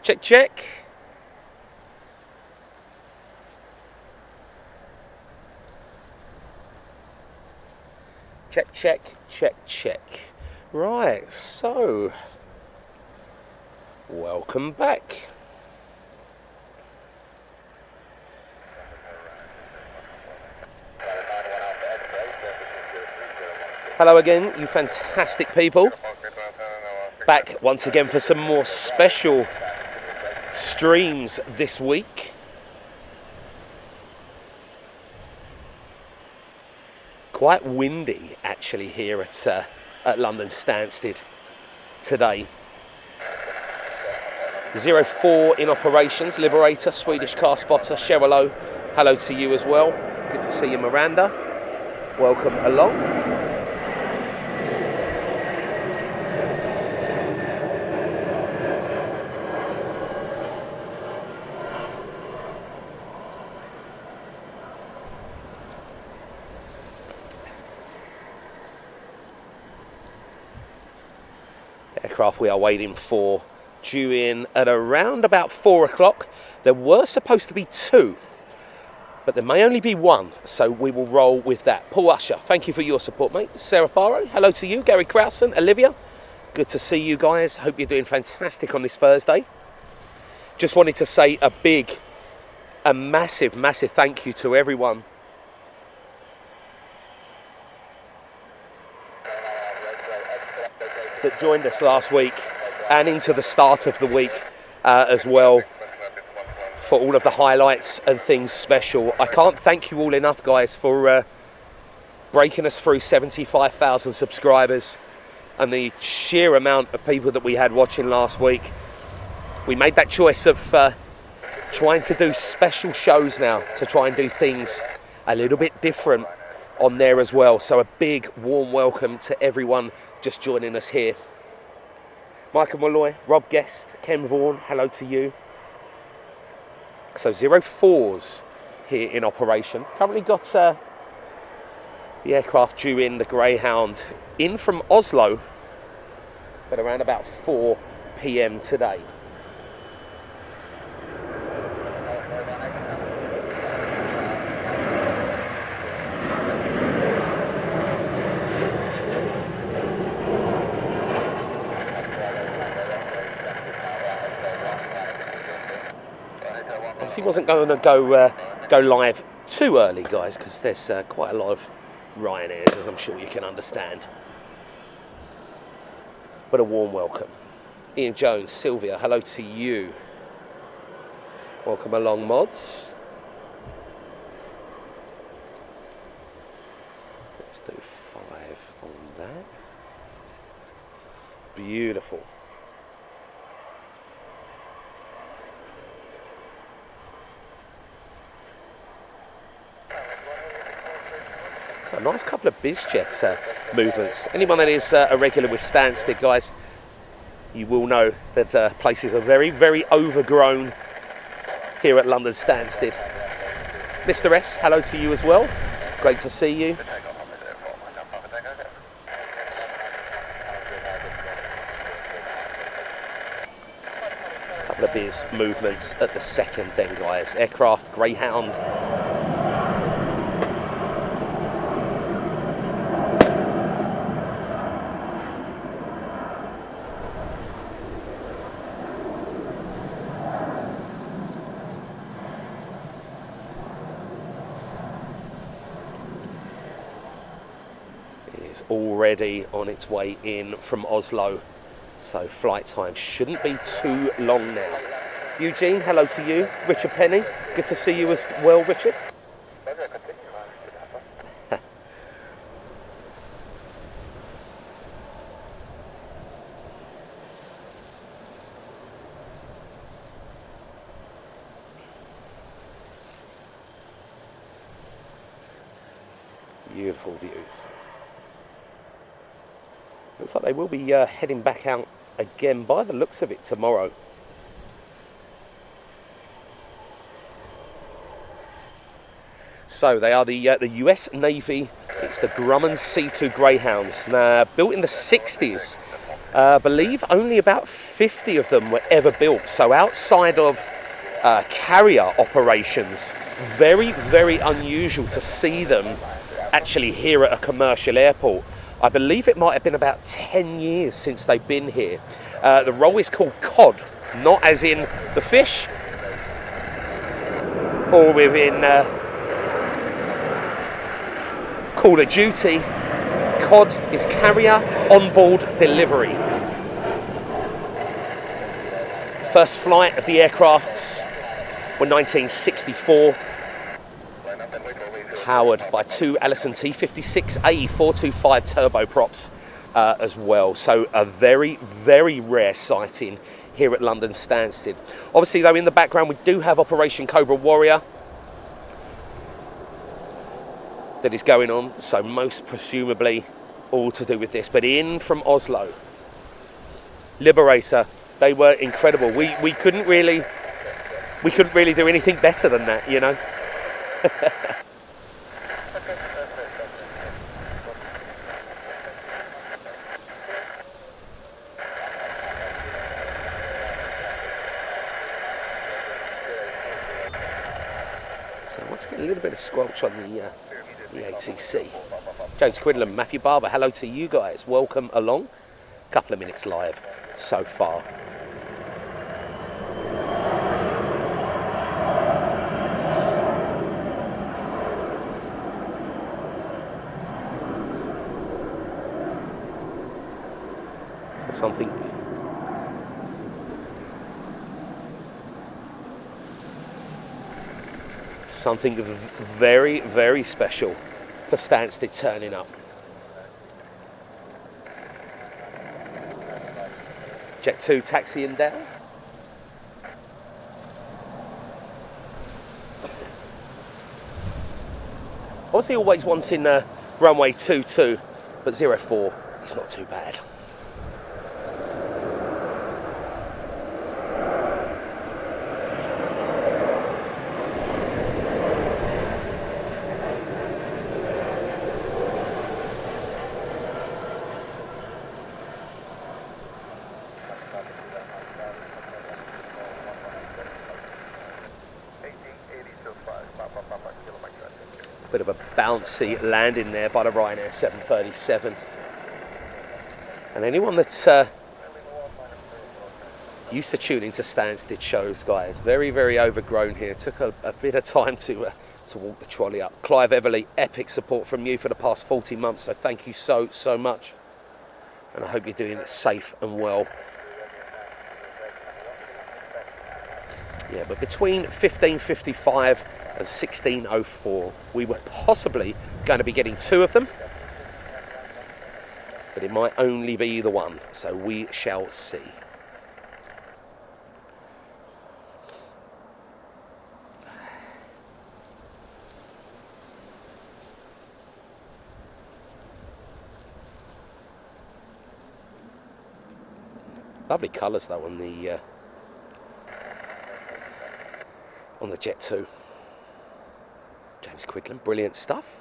Check, check. Check, check, check, check. Right, so welcome back. Hello again, you fantastic people. Back once again for some more special streams this week. Quite windy actually here at London Stansted today. 04 in operations, Liberator, Swedish car spotter, Cheryl, hello to you as well. Good to see you, Miranda. Welcome along. Aircraft we are waiting for due in at around about 4 o'clock. There were supposed to be 2, but there may only be 1, so we will roll with that. Paul Usher, thank you for your support, mate. Sarah Faro, hello to you. Gary Crowson, Olivia, good to see you guys. Hope you're doing fantastic on this Thursday. Just wanted to say a massive thank you to everyone that joined us last week and into the start of the week as well, for all of the highlights and things special. I can't thank you all enough, guys, for breaking us through 75,000 subscribers and the sheer amount of people that we had watching last week. We made that choice of trying to do special shows now, to try and do things a little bit different on there as well. So a big warm welcome to everyone just joining us here. Michael Malloy, Rob Guest, Ken Vaughan, hello to you. So 04's here in operation. Currently got the aircraft due in, the Greyhound, in from Oslo at around about 4 p.m. today. He wasn't going to go live too early, guys, because there's quite a lot of Ryanairs, as I'm sure you can understand. But a warm welcome. Ian Jones, Sylvia, hello to you. Welcome along, mods. Let's do 5 on that. Beautiful. So a nice couple of BizJet movements. Anyone that is a regular with Stansted, guys, you will know that places are very overgrown here at London Stansted. Mr. S, hello to you as well. Great to see you. Couple of Biz movements at the second then, guys. Aircraft Greyhound. Already on its way in from Oslo, so flight time shouldn't be too long now. Eugene, hello to you. Richard Penny, good to see you as well, Richard. Beautiful views. Looks like they will be heading back out again by the looks of it tomorrow. So they are the US Navy. It's the Grumman C-2 Greyhounds. Now, built in the 60s I believe only about 50 of them were ever built. So outside of carrier operations, very, very unusual to see them actually here at a commercial airport. I believe it might have been about 10 years since they've been here. The role is called COD, not as in the fish, or within Call of Duty. COD is carrier onboard delivery. First flight of the aircrafts were 1964, powered by two Allison T56A 425 turboprops as well. So a very, very rare sighting here at London Stansted. Obviously, though, in the background we do have Operation Cobra Warrior that is going on, so most presumably all to do with this. But in from Oslo, Liberator, they were incredible. We couldn't really do anything better than that, you know. So let's get a little bit of squelch on the ATC. James Quidlam, Matthew Barber, hello to you guys. Welcome along. Couple of minutes live so far. So something very, very special for Stansted turning up. Jet 2 taxiing down. Obviously always wanting runway 22, but 04 is not too bad. Bit of a bouncy landing there by the Ryanair 737. And anyone that's used to tuning to Stansted shows, guys, very, very overgrown here. Took a bit of time to walk the trolley up. Clive Everly, epic support from you for the past 40 months, so thank you so much. And I hope you're doing it safe and well. Yeah, but between 15:55 and 16:04, we were possibly going to be getting two of them, but it might only be the one, so we shall see. Lovely colours though on the Jet 2. James Quidlam, brilliant stuff.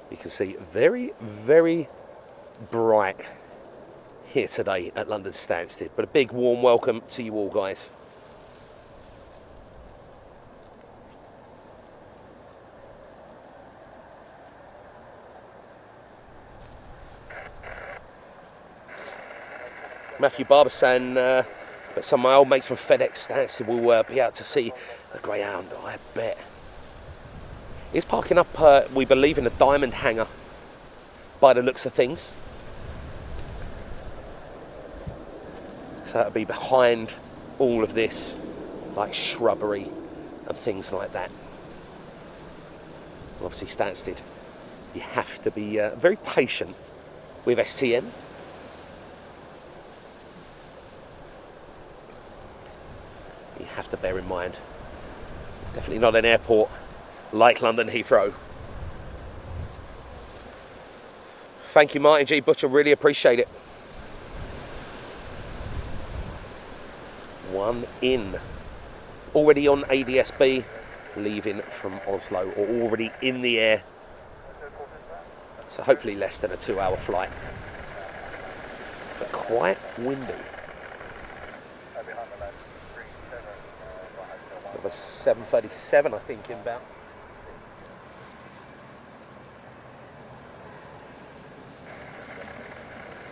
You can see very, very bright here today at London Stansted, but a big warm welcome to you all, guys. Matthew Barber saying that some of my old mates from FedEx Stansted will be out to see the Greyhound. I bet. He's parking up, we believe, in a diamond hangar by the looks of things. So that'll be behind all of this, like shrubbery and things like that. Obviously Stansted, you have to be very patient with STM. You have to bear in mind, definitely not an airport like London Heathrow. Thank you, Martin G. Butcher, really appreciate it. One in, already on ADSB, leaving from Oslo, or already in the air. So hopefully less than a 2-hour flight. But quite windy. Another 737, I think, inbound.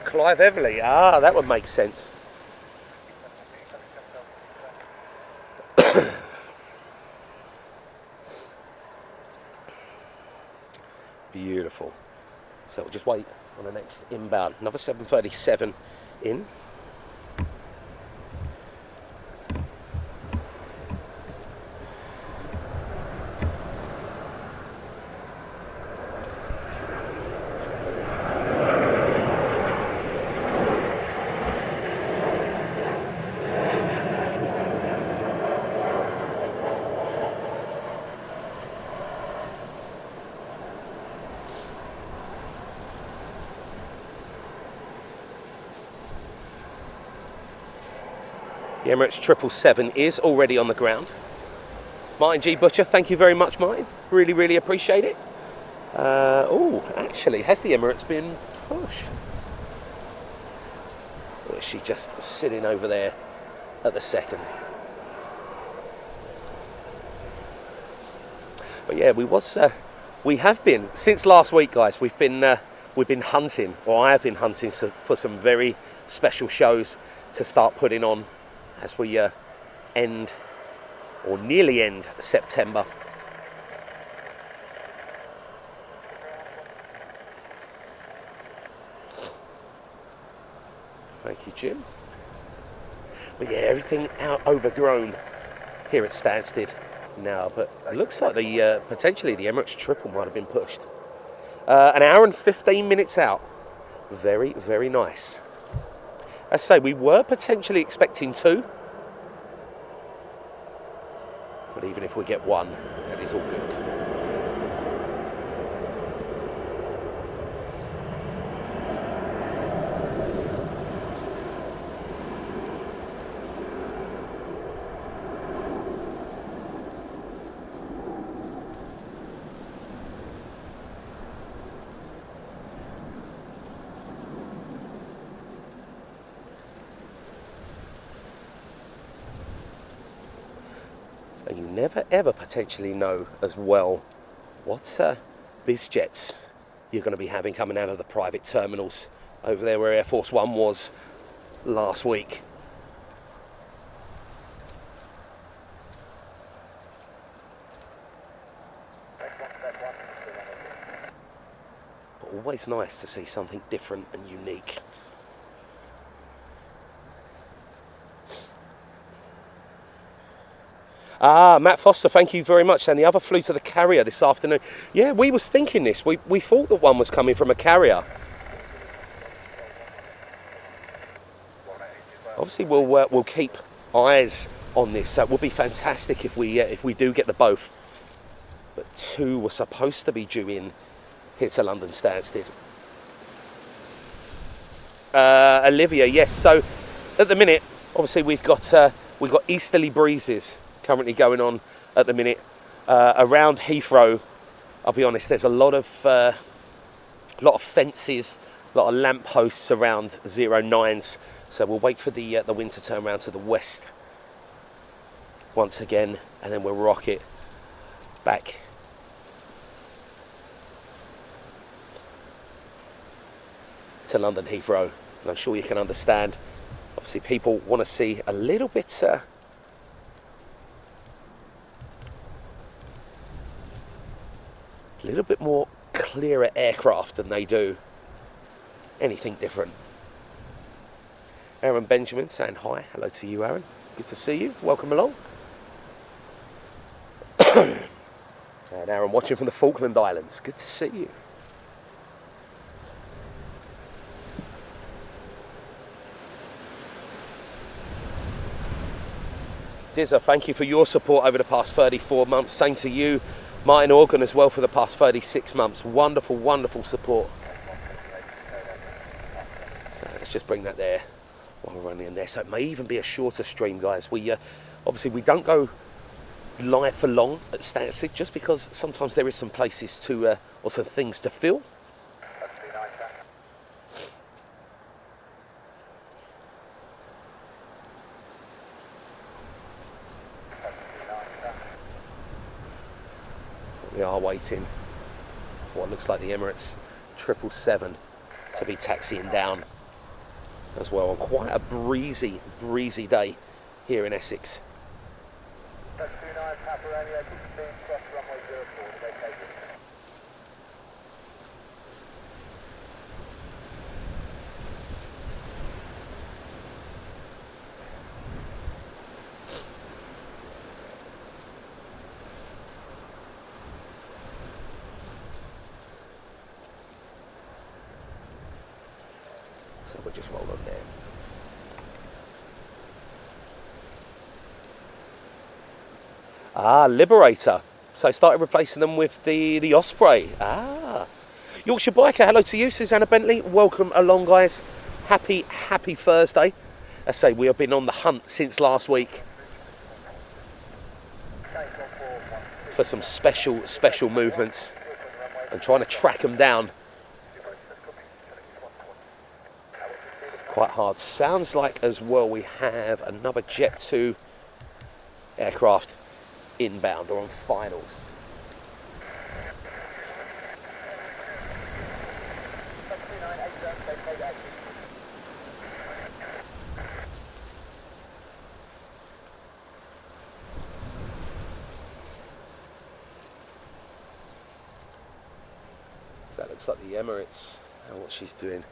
Clive Everly, that would make sense. Beautiful. So we'll just wait on the next inbound. Another 737 in. The Emirates 777 is already on the ground. Martin G. Butcher, thank you very much, Martin. Really, really appreciate it. Oh, actually, has the Emirates been pushed? Or is she just sitting over there at the second? But yeah, we have been, since last week, guys, we've been hunting, or I have been hunting for some very special shows to start putting on as we end, or nearly end, September. Thank you, Jim. But yeah, everything out overgrown here at Stansted now, but it looks like the potentially the Emirates triple might have been pushed. An hour and 15 minutes out. Very, very nice. As I say, we were potentially expecting 2, but even if we get 1, that is all good. And you never ever potentially know as well what biz jets you're going to be having coming out of the private terminals over there where Air Force One was last week. But always nice to see something different and unique. Matt Foster, thank you very much. And the other flew to the carrier this afternoon. Yeah, we was thinking this. We thought that one was coming from a carrier. Obviously, we'll keep eyes on this. So it would be fantastic if we do get the both. But 2 were supposed to be due in here to London Stansted. Olivia, yes. So at the minute, obviously we've got easterly breezes currently going on at the minute around Heathrow. I'll be honest, there's a lot of fences, a lot of lamp posts around 09s. So we'll wait for the wind to turn around to the west once again, and then we'll rock it back to London Heathrow. And I'm sure you can understand. Obviously, people want to see a little bit more clearer aircraft than they do anything different. Aaron Benjamin saying hi. Hello to you, Aaron. Good to see you. Welcome along. And Aaron watching from the Falkland Islands. Good to see you. Dizza, thank you for your support over the past 34 months. Same to you. Martin Organ as well for the past 36 months. Wonderful, wonderful support. So let's just bring that there while we're running in there. So it may even be a shorter stream, guys. We obviously we don't go live for long at Stansted, just because sometimes there is some places to, or some things to fill. We are waiting for what looks like the Emirates 777 to be taxiing down as well on quite a breezy day here in Essex. So we'll just roll on there. Ah, Liberator. So I started replacing them with the Osprey. Ah. Yorkshire Biker, hello to you, Susanna Bentley. Welcome along, guys. Happy Thursday. I say we have been on the hunt since last week for some special movements and trying to track them down. Quite hard. Sounds like as well we have another Jet 2 aircraft inbound or on finals. That looks like the Emirates and what she's doing.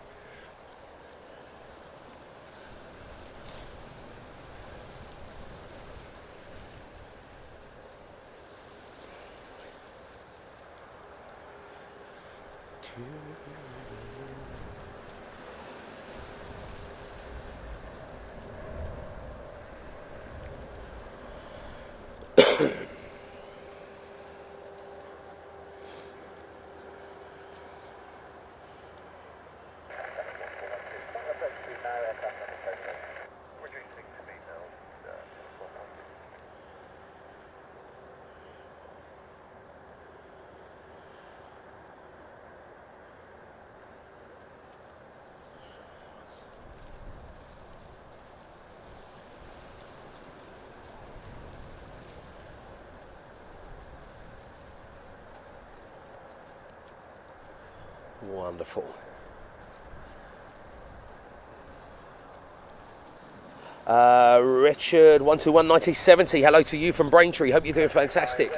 Wonderful. Richard 1219070, hello to you from Braintree. Hope you're doing fantastic.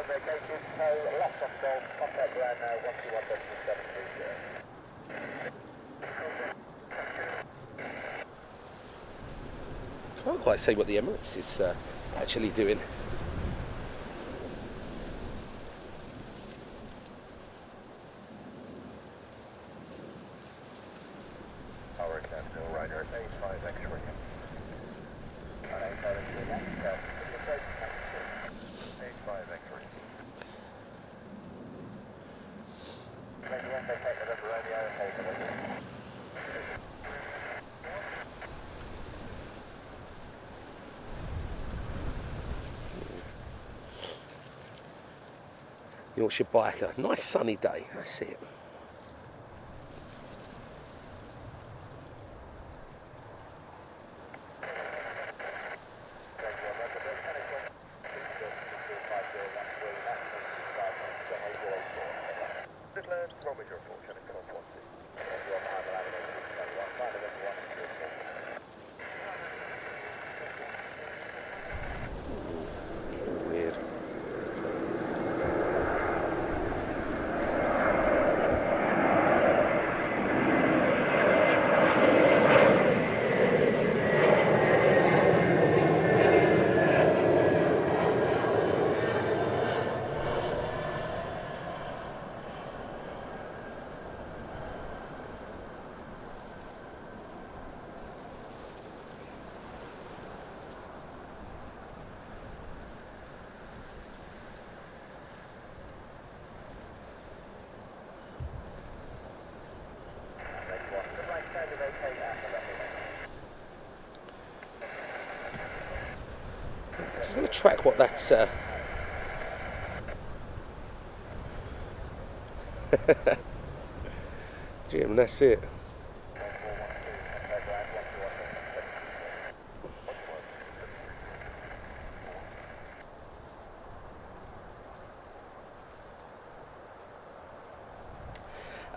Can't quite see what the Emirates is actually doing. Yorkshire Biker, nice sunny day, that's it. Just going to track what that's Jim, that's it.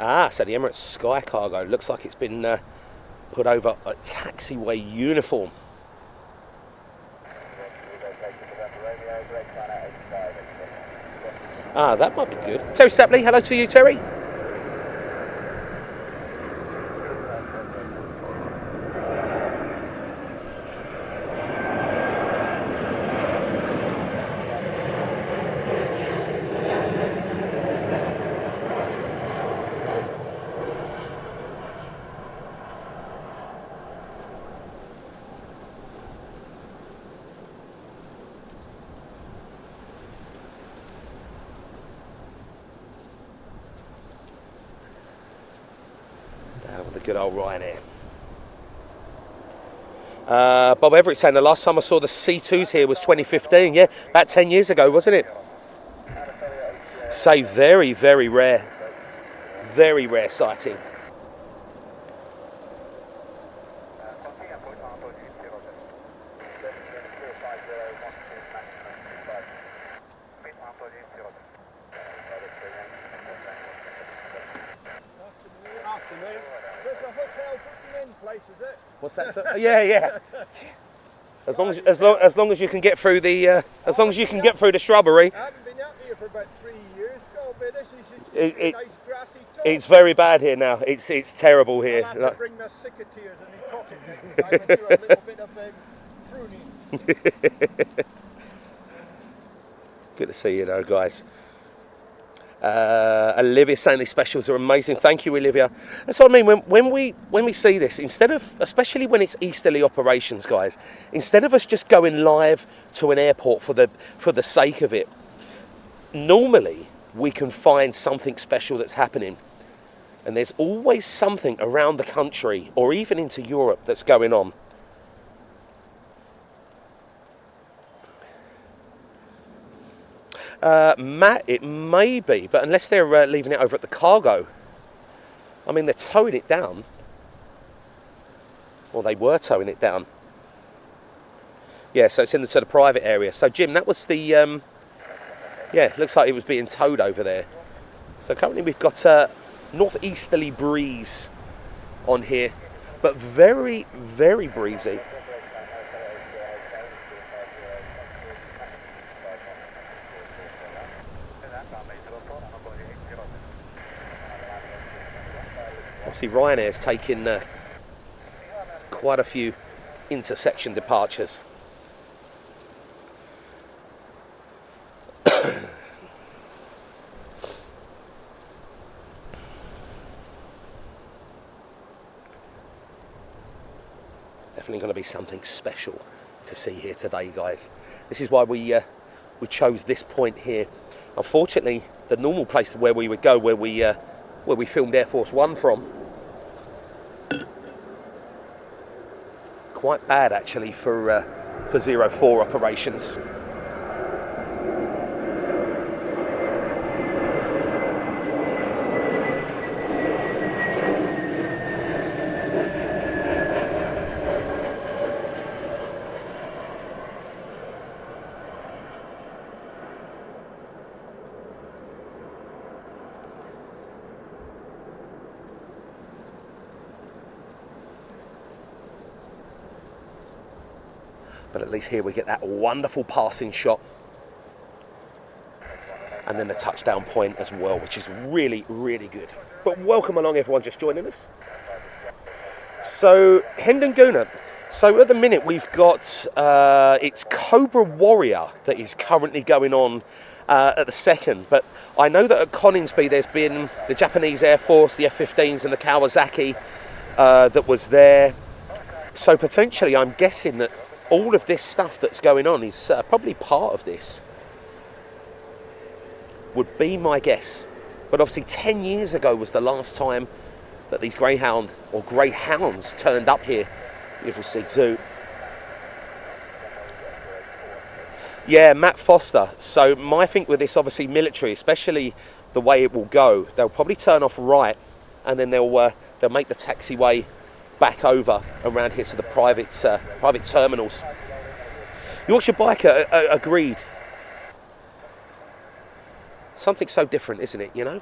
Ah, so the Emirates Sky Cargo looks like it's been put over a taxiway uniform. Ah, that might be good. Terry Stapley, hello to you, Terry. The good old Ryanair. Bob Everett saying the last time I saw the C2s here was 2015. Yeah, about 10 years ago, wasn't it? Say very, very rare sighting. What's that? Sir? Yeah. As long as you can get through the the shrubbery. I haven't been out here for about 3 years. This is nice grassy top. It's very bad here now. It's terrible here. I'll have to bring my secateurs and the cotton. I will do a little bit of pruning. Good to see you though, guys. Olivia saying these specials are amazing. Thank you, Olivia. That's what I mean. When we see this, instead of, especially when it's easterly operations, guys, instead of us just going live to an airport for the sake of it, normally we can find something special that's happening, and there's always something around the country or even into Europe that's going on. Matt, it may be, but unless they're leaving it over at the cargo. I mean, they're towing it down. Or they were towing it down. Yeah, so it's into the private area. So, Jim, that was the... yeah, looks like it was being towed over there. So currently we've got a northeasterly breeze on here, but very, very breezy. Obviously Ryanair's taking quite a few intersection departures. Definitely going to be something special to see here today, guys. This is why we chose this point here. Unfortunately, the normal place where we would go, where we filmed Air Force One from, quite bad actually for 04 operations. But at least here we get that wonderful passing shot. And then the touchdown point as well, which is really, really good. But welcome along everyone just joining us. So, Hendon Gooner. So at the minute we've got, it's Cobra Warrior that is currently going on at the second. But I know that at Coningsby there's been the Japanese Air Force, the F-15s and the Kawasaki that was there. So potentially I'm guessing that all of this stuff that's going on is probably part of this, would be my guess. But obviously 10 years ago was the last time that these Greyhound or Greyhounds turned up here. Beautiful C2. Yeah, Matt Foster. So my thing with this, obviously military, especially the way it will go, they'll probably turn off right, and then they'll make the taxiway back over around here to the private terminals. Yorkshire Biker agreed. Something so different, isn't it, you know?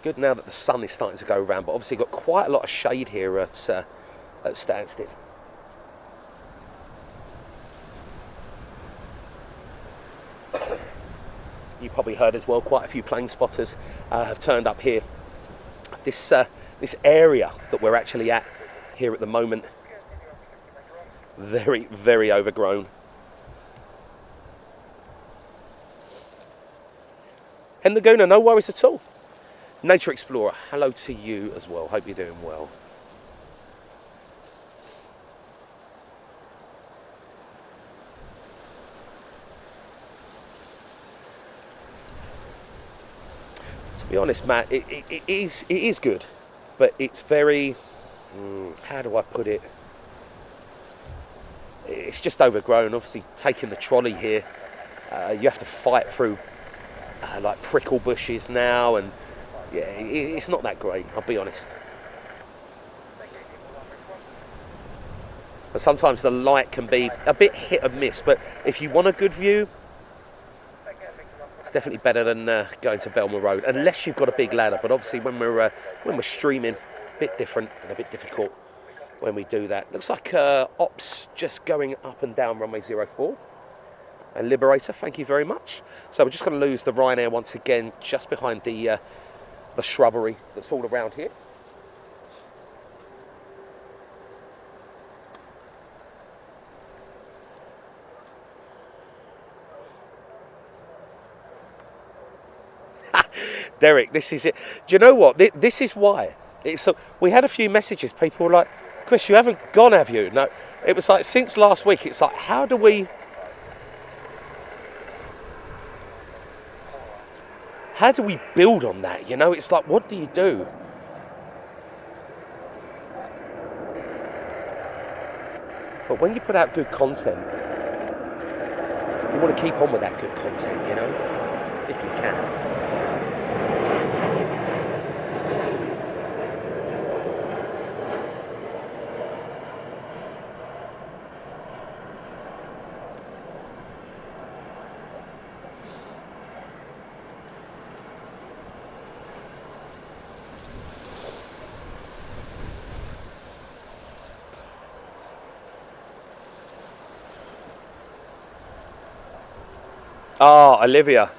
Good now that the sun is starting to go around, but obviously got quite a lot of shade here at Stansted. You probably heard as well, quite a few plane spotters have turned up here. This area that we're actually at here at the moment, very, very overgrown. And the Gooner, no worries at all. Nature Explorer, hello to you as well. Hope you're doing well. To be honest, Matt, it is good, but it's very, how do I put it? It's just overgrown. Obviously, taking the trolley here, you have to fight through like prickle bushes now, and yeah, it's not that great, I'll be honest. But sometimes the light can be a bit hit and miss, but if you want a good view, it's definitely better than going to Belmore Road, unless you've got a big ladder. But obviously when we're streaming, a bit different and a bit difficult when we do that. Looks like ops just going up and down runway 04. And Liberator, thank you very much. So we're just going to lose the Ryanair once again, just behind the shrubbery that's all around here. Derek, this is it. Do you know what? This is why. We had a few messages. People were like, Chris, you haven't gone, have you? No. It was like, since last week, it's like, how do we build on that? You know, it's like, what do you do? But when you put out good content, you want to keep on with that good content, you know, if you can. Ah, Olivia.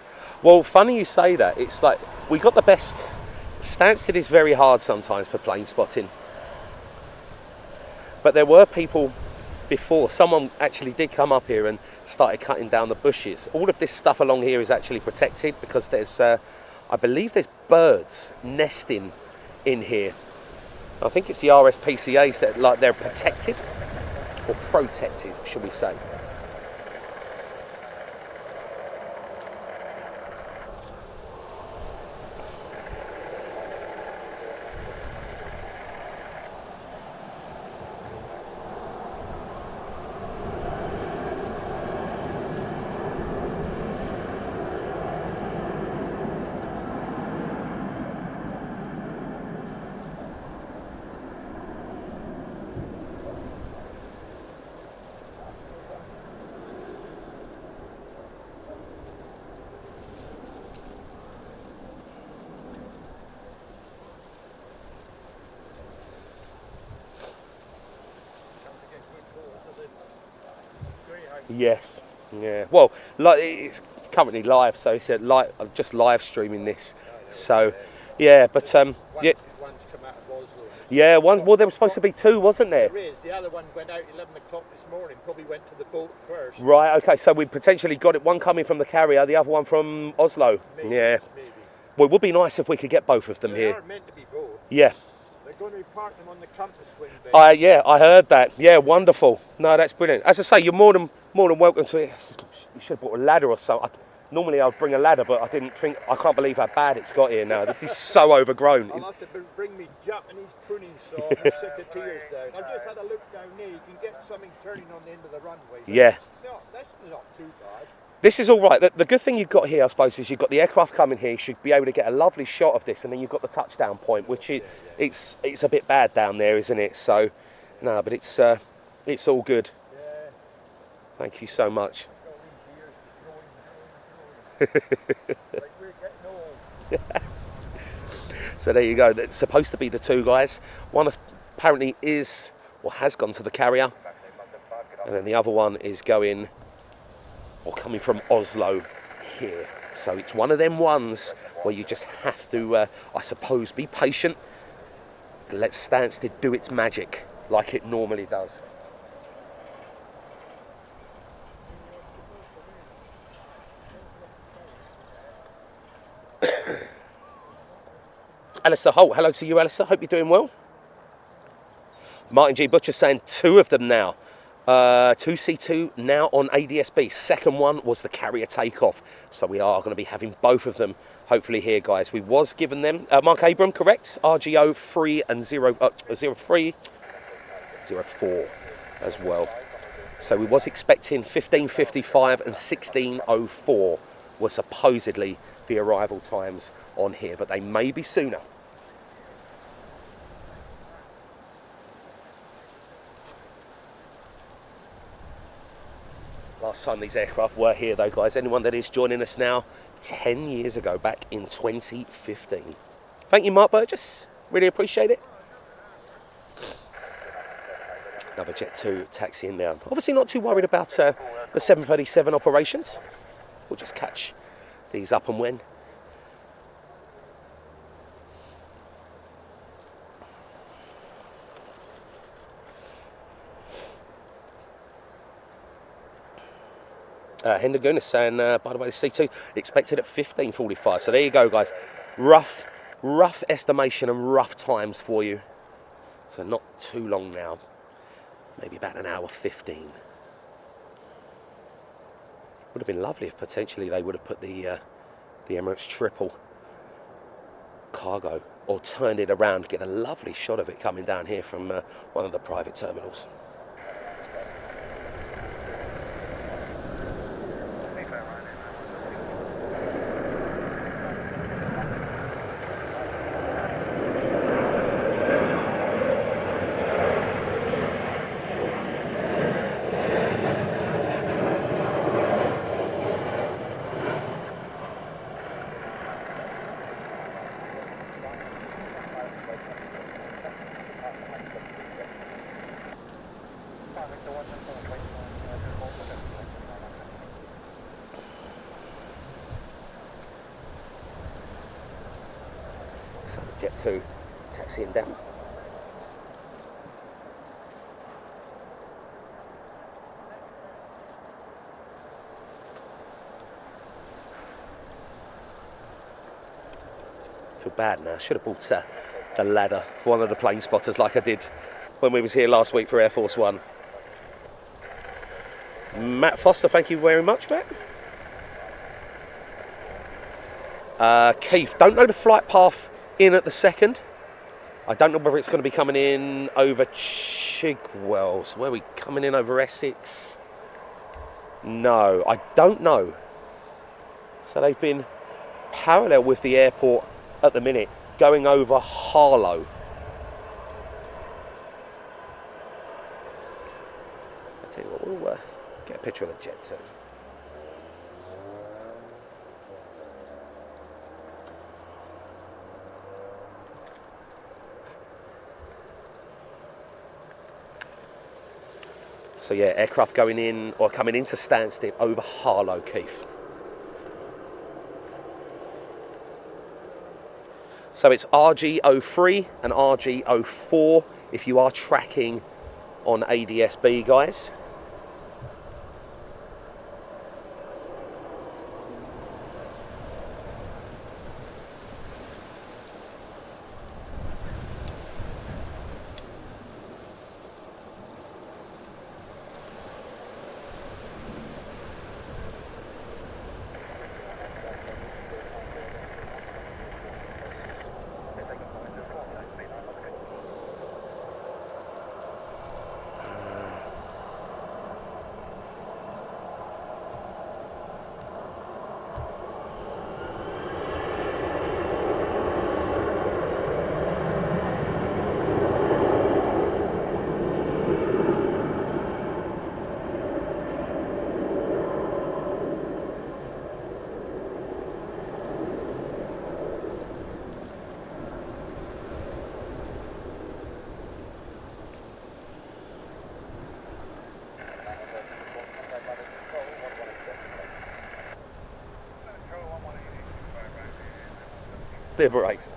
Well, funny you say that. It's like, we got the best. Stansted is very hard sometimes for plane spotting. But there were people before. Someone actually did come up here and started cutting down the bushes. All of this stuff along here is actually protected because there's, I believe there's birds nesting in here. I think it's the RSPCAs that, like, they're protected, or protected, should we say. Yes, yeah. Well, like, it's currently live, so it's I'm just live streaming this. So, yeah, but One's yeah, come out of Oslo. yeah. Well, there was supposed to be two, wasn't there? There is. The other one went out 11 o'clock this morning. Probably went to the boat first. Right. Okay. So we potentially got it. One coming from the carrier, the other one from Oslo. Maybe, Yeah. Maybe. Well, it would be nice if we could get both of them They here. are meant to be both. Yeah. They're going to be parking them on the compass swing base. Yeah, I heard that. Yeah, wonderful. No, that's brilliant. As I say, you're more than welcome to it. You should have brought a ladder or something. Normally I'd bring a ladder, but I didn't think. I can't believe how bad it's got here now. This is so overgrown. I'll have to bring me Japanese pruning saw and secateurs down. I've just had a look down there. You can get something turning on the end of the runway. Yeah. No, that's not too bad. This is all right. The good thing you've got here, I suppose, is you've got the aircraft coming here. You should be able to get a lovely shot of this, and then you've got the touchdown point, which it's a bit bad down there, isn't it? So, no, but it's all good. Thank you so much. So there you go. It's supposed to be the two guys. One apparently is or has gone to the carrier, and then the other one is going or coming from Oslo here. So it's one of them ones where you just have to, I suppose, be patient and let Stansted do its magic like it normally does. Alistair Holt, hello to you, Alistair. Hope you're doing well. Martin G. Butcher saying 2 of them now. 2 C2 now on ADSB. Second one was the carrier takeoff. So we are going to be having both of them hopefully here, guys. We was given them, Mark Abram, correct? RGO 3 and 03, 04 as well. So we was expecting 15:55 and 16:04 were supposedly the arrival times on here, but they may be sooner. Last time these aircraft were here though, guys, anyone that is joining us now, 10 years ago, back in 2015. Thank you, Mark Burgess, really appreciate it. Another Jet 2 taxiing down. Obviously not too worried about the 737 operations. We'll just catch these up and when. Hendergun is saying, by the way, the C2 expected at 15:45. So there you go, guys. Rough estimation and rough times for you. So not too long now. Maybe about an hour 15. Would have been lovely if potentially they would have put the Emirates triple cargo or turned it around, get a lovely shot of it coming down here from one of the private terminals. Jet 2 taxiing down. Feel bad now. Should have bought the ladder for one of the plane spotters like I did when we was here last week for Air Force One. Matt Foster, thank you very much, Matt. Keith, don't know the flight path in at the second. I don't know whether it's going to be coming in over Chigwell. So where are we coming in over Essex? No, I don't know. So they've been parallel with the airport at the minute, going over Harlow. I tell you what, we'll get a picture of the Jet 2. So yeah, aircraft going in or coming into Stansted over Harlow, Keith. So it's RG03 and RG04 if you are tracking on ADSB, guys. Steer brakes.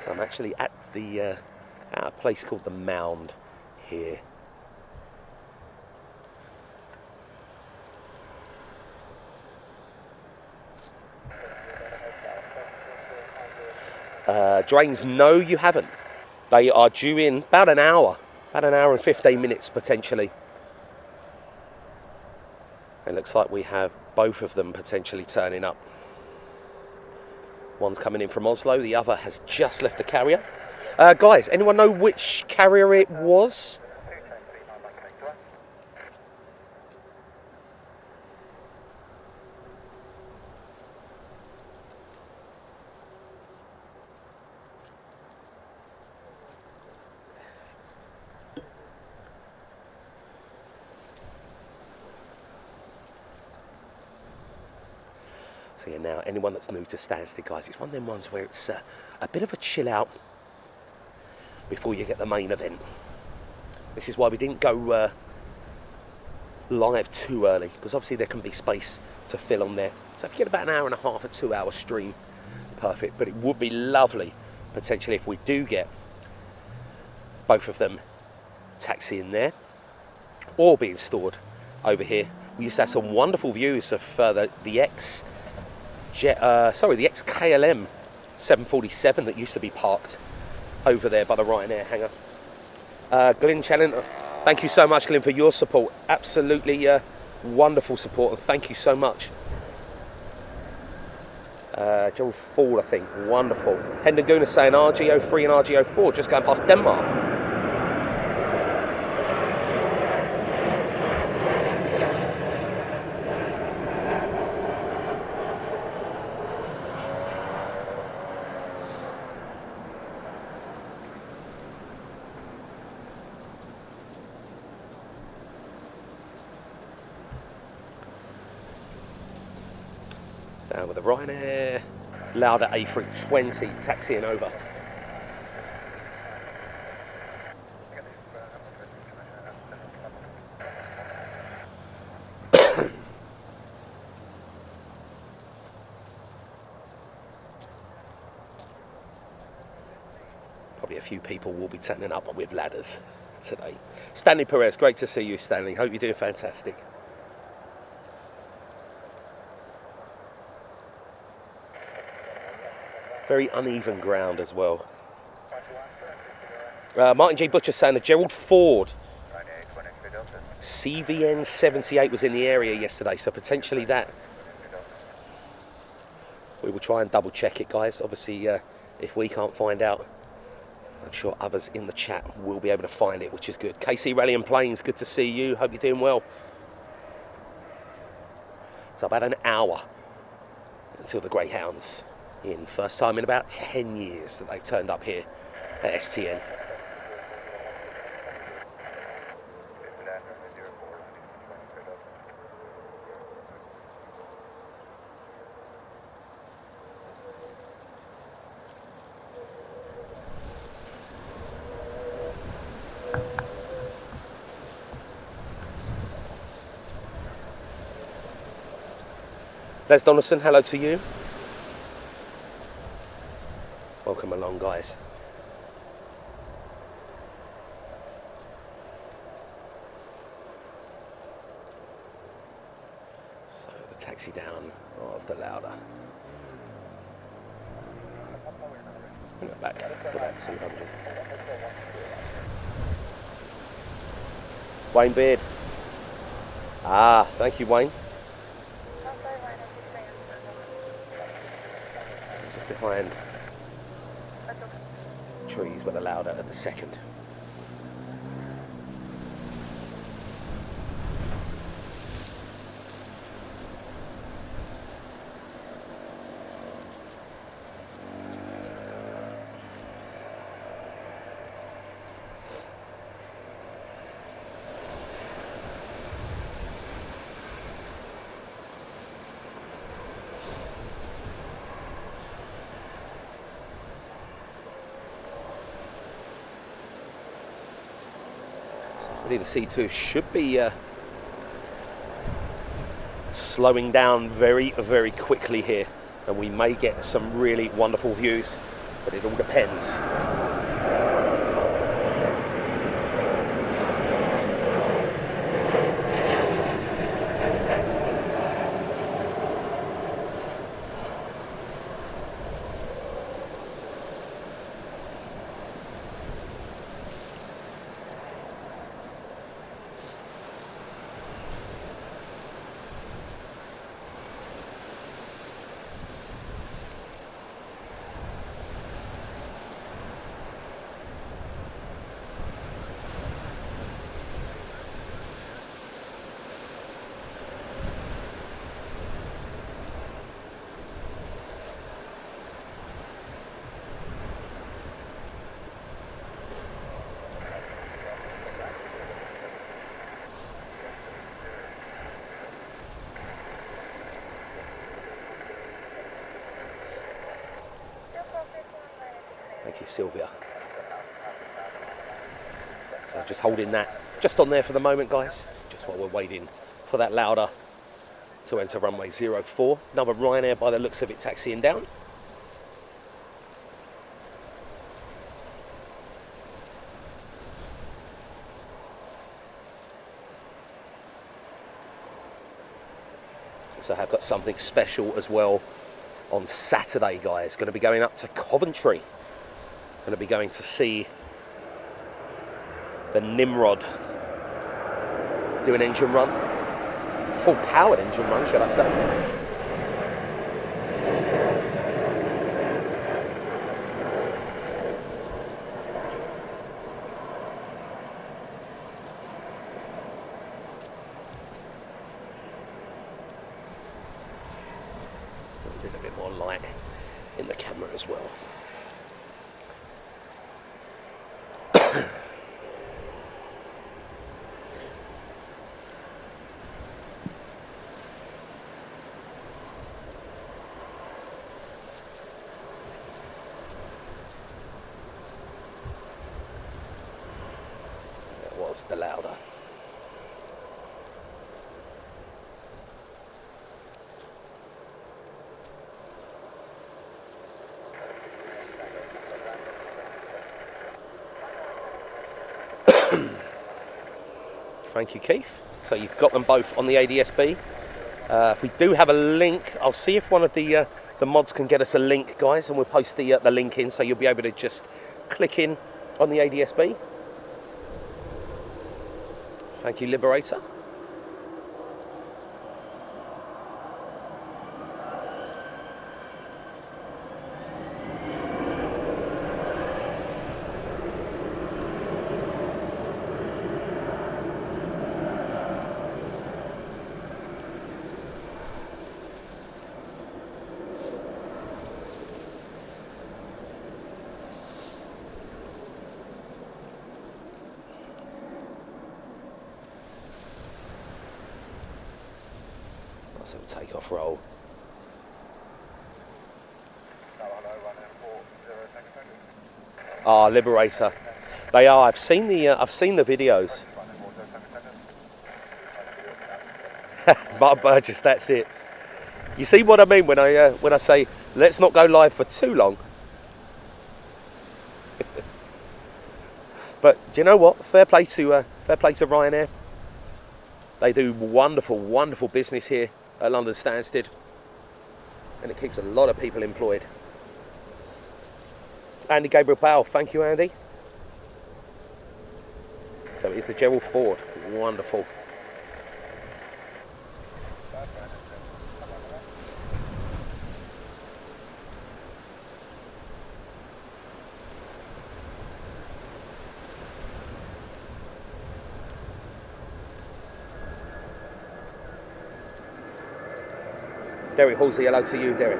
So I'm actually at the at a place called the Mound here. Drains, no you haven't. They are due in about an hour and 15 minutes potentially. It looks like we have both of them potentially turning up. One's coming in from Oslo, the other has just left the carrier. Guys, anyone know which carrier it was? So yeah, now anyone that's new to Stansted, guys, it's one of them ones where it's a bit of a chill out before you get the main event. This is why we didn't go live too early, because obviously there can be space to fill on there. So if you get about an hour and a half, a 2 hour stream, perfect. But it would be lovely, potentially, if we do get both of them taxiing there or being stored over here. We used to have some wonderful views of the ex-KLM 747 that used to be parked over there by the Ryanair hangar. Glyn Challenger, thank you so much, Glyn, for your support. Absolutely wonderful support, and thank you so much. Gerald Fall, I think, wonderful. Hendaguna saying RG03 and RG04 just going past Denmark. Down with the Ryanair, Lauda A320 taxiing over. Probably a few people will be turning up with ladders today. Stanley Perez, great to see you, Stanley. Hope you're doing fantastic. Very uneven ground as well. Martin G. Butcher saying that Gerald Ford CVN 78 was in the area yesterday, so potentially that. We will try and double check it, guys. Obviously, if we can't find out, I'm sure others in the chat will be able to find it, which is good. KC Rally and Planes, good to see you. Hope you're doing well. It's about an hour until the Greyhounds in. First time in about 10 years that they've turned up here at STN. Les Donaldson, hello to you. Welcome along, guys. So the taxi down of the Lauda. Bring it back to about 200. Wayne Beard. Ah, thank you, Wayne. Just behind trees with a Lauda at the second. The C2 should be slowing down very, very quickly here, and we may get some really wonderful views, but it all depends. Thank you, Sylvia. So just holding that just on there for the moment, guys, just while we're waiting for that Lauda to enter runway 04. Another Ryanair by the looks of it taxiing down. So I have got something special as well on Saturday, guys. Going to be going up to Coventry. Going to be going to see the Nimrod do an engine run. Full powered engine run, should I say. A bit more light in the camera as well. That was the Lauda. Thank you, Keith. So you've got them both on the ADS-B. If we do have a link, I'll see if one of the mods can get us a link, guys, and we'll post the link in, so you'll be able to just click in on the ADS-B. Thank you, Liberator. Some takeoff roll. Ah, Liberator. They are. I've seen the videos. Mark Burgess, that's it. You see what I mean when I say let's not go live for too long. But do you know what? Fair play to Ryanair. They do wonderful, wonderful business here at London Stansted, and it keeps a lot of people employed. Andy Gabriel Powell, thank you, Andy. So it's the Gerald Ford, wonderful. Derek Halsey, hello to you, Derek.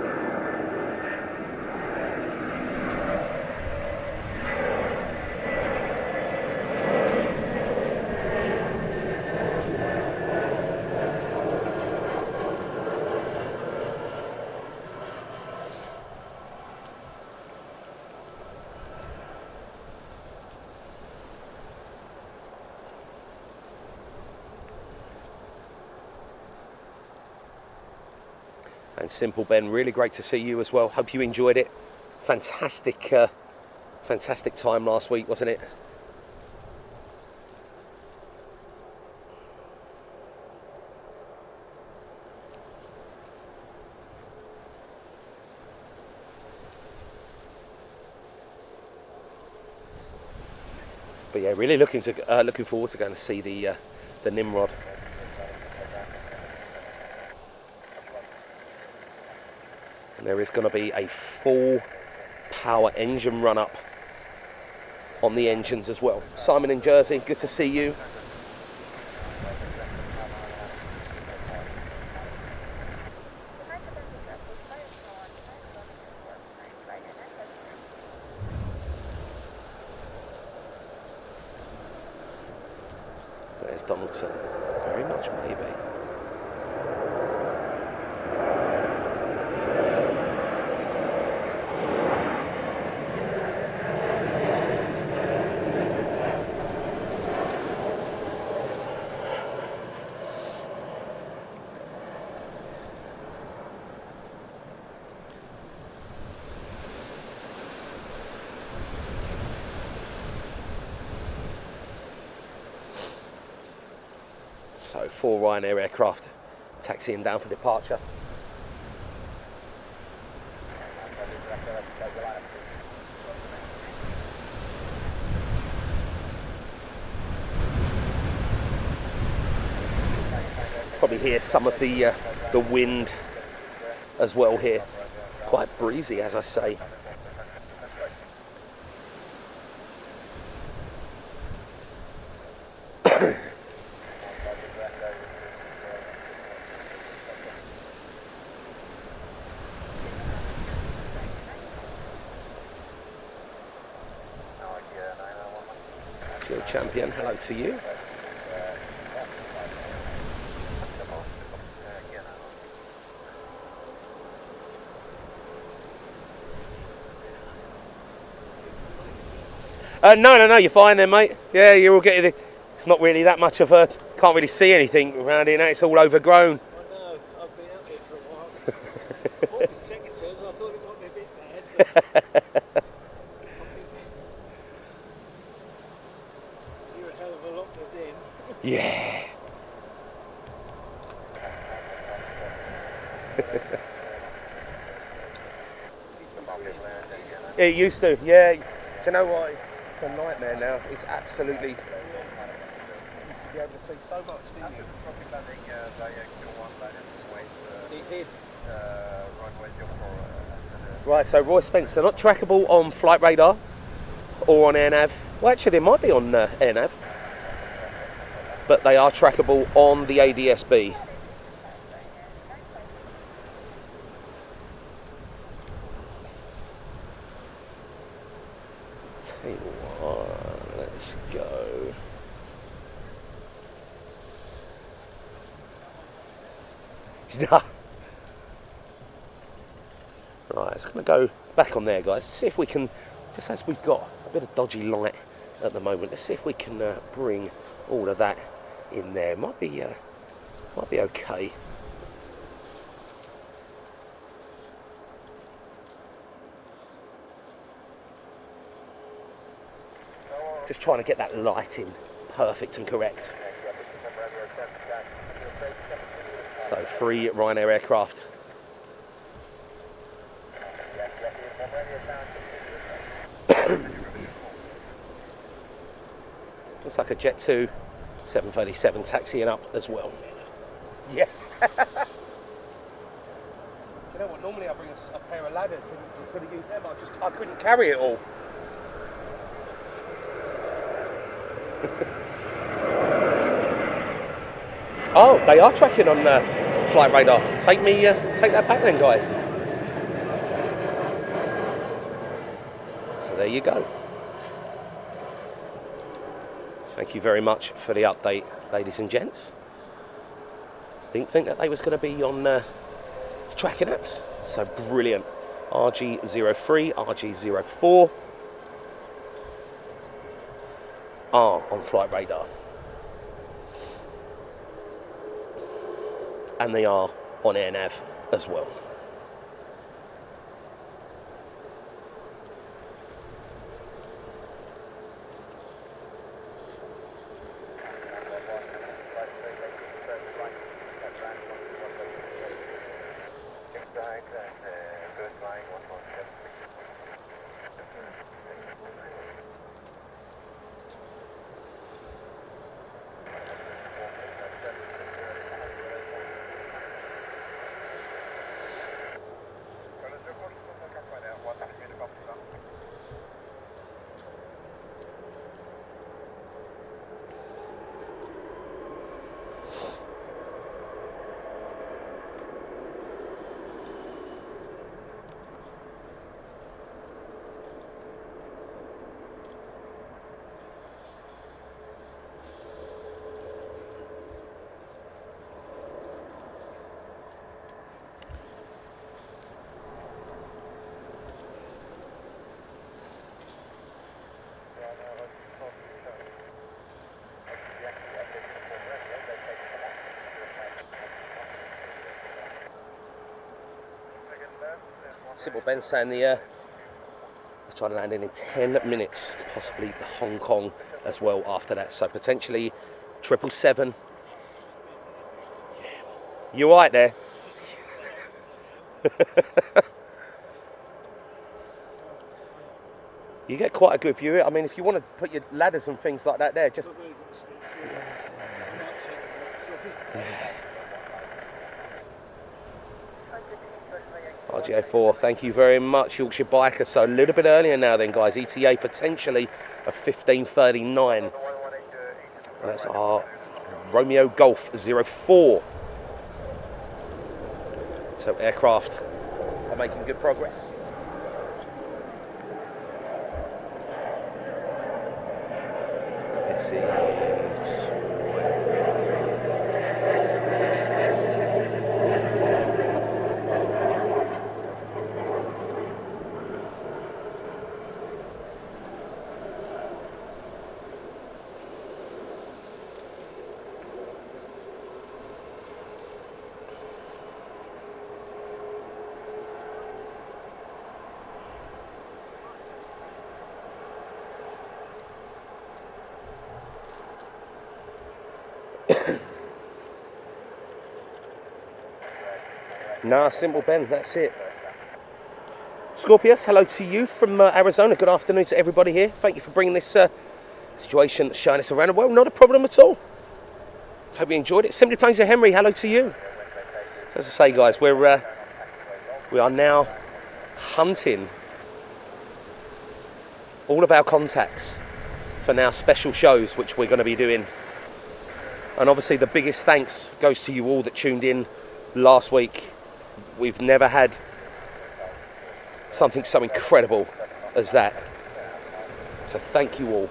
And Simple Ben, really great to see you as well. Hope you enjoyed it. Fantastic, fantastic time last week, wasn't it? But yeah, really looking forward to going to see the Nimrod. And there is going to be a full power engine run up on the engines as well. Simon in Jersey, good to see you. There's Donaldson, very much maybe. So 4 Ryanair aircraft taxiing down for departure. Probably hear some of the wind as well here. Quite breezy, as I say. Field champion, hello to you. No, you're fine then, mate. Yeah, you're all getting. It's not really that much of a. Can't really see anything around here now. It's all overgrown. I know. I've been out here for a while. 40 seconds, I thought it might be a bit bad. You're a hell of a lot within. Yeah. Yeah, it used to. Yeah. Do you know what? It's a nightmare now. It's absolutely. You used to be able to see so much, didn't you? Probably landing diagonal one landing this way. It did. Runway for Right, so Roy Spencer, not trackable on flight radar or on AirNav. Well, actually, they might be on AirNav, but they are trackable on the ADS-B. Tell you what, let's go. Right, it's going to go back on there, guys. See if we can, just as we've got a bit of dodgy light at the moment, let's see if we can bring all of that in there. Might be okay. Just trying to get that lighting perfect and correct. So 3 Ryanair aircraft. Looks like a Jet 2 737 taxiing up as well. Yeah. You know what? Normally I bring a pair of ladders and could have used them. I couldn't carry it all. Oh, they are tracking on flight radar. Take that back then, guys. So there you go. Thank you very much for the update, ladies and gents. Didn't think that they was going to be on tracking apps. So brilliant. RG03, RG04 are on flight radar. And they are on AirNav as well. Simple Ben saying they're trying to land in 10 minutes, possibly the Hong Kong as well after that. So potentially 777. You all right there? You get quite a good view. I mean, if you want to put your ladders and things like that there, just... RGO4, thank you very much, Yorkshire Biker. So a little bit earlier now then, guys. ETA potentially of 15:39. And that's our Romeo Golf 04. So aircraft are making good progress. This is... Nah, Simple Ben, that's it. Scorpius, hello to you from Arizona. Good afternoon to everybody here. Thank you for bringing this situation, showing us around. Well, not a problem at all. Hope you enjoyed it. Simply Plains of Henry, hello to you. So as I say, guys, we are now hunting all of our contacts for now special shows, which we're going to be doing. And obviously the biggest thanks goes to you all that tuned in last week. We've never had something so incredible as that. So thank you all.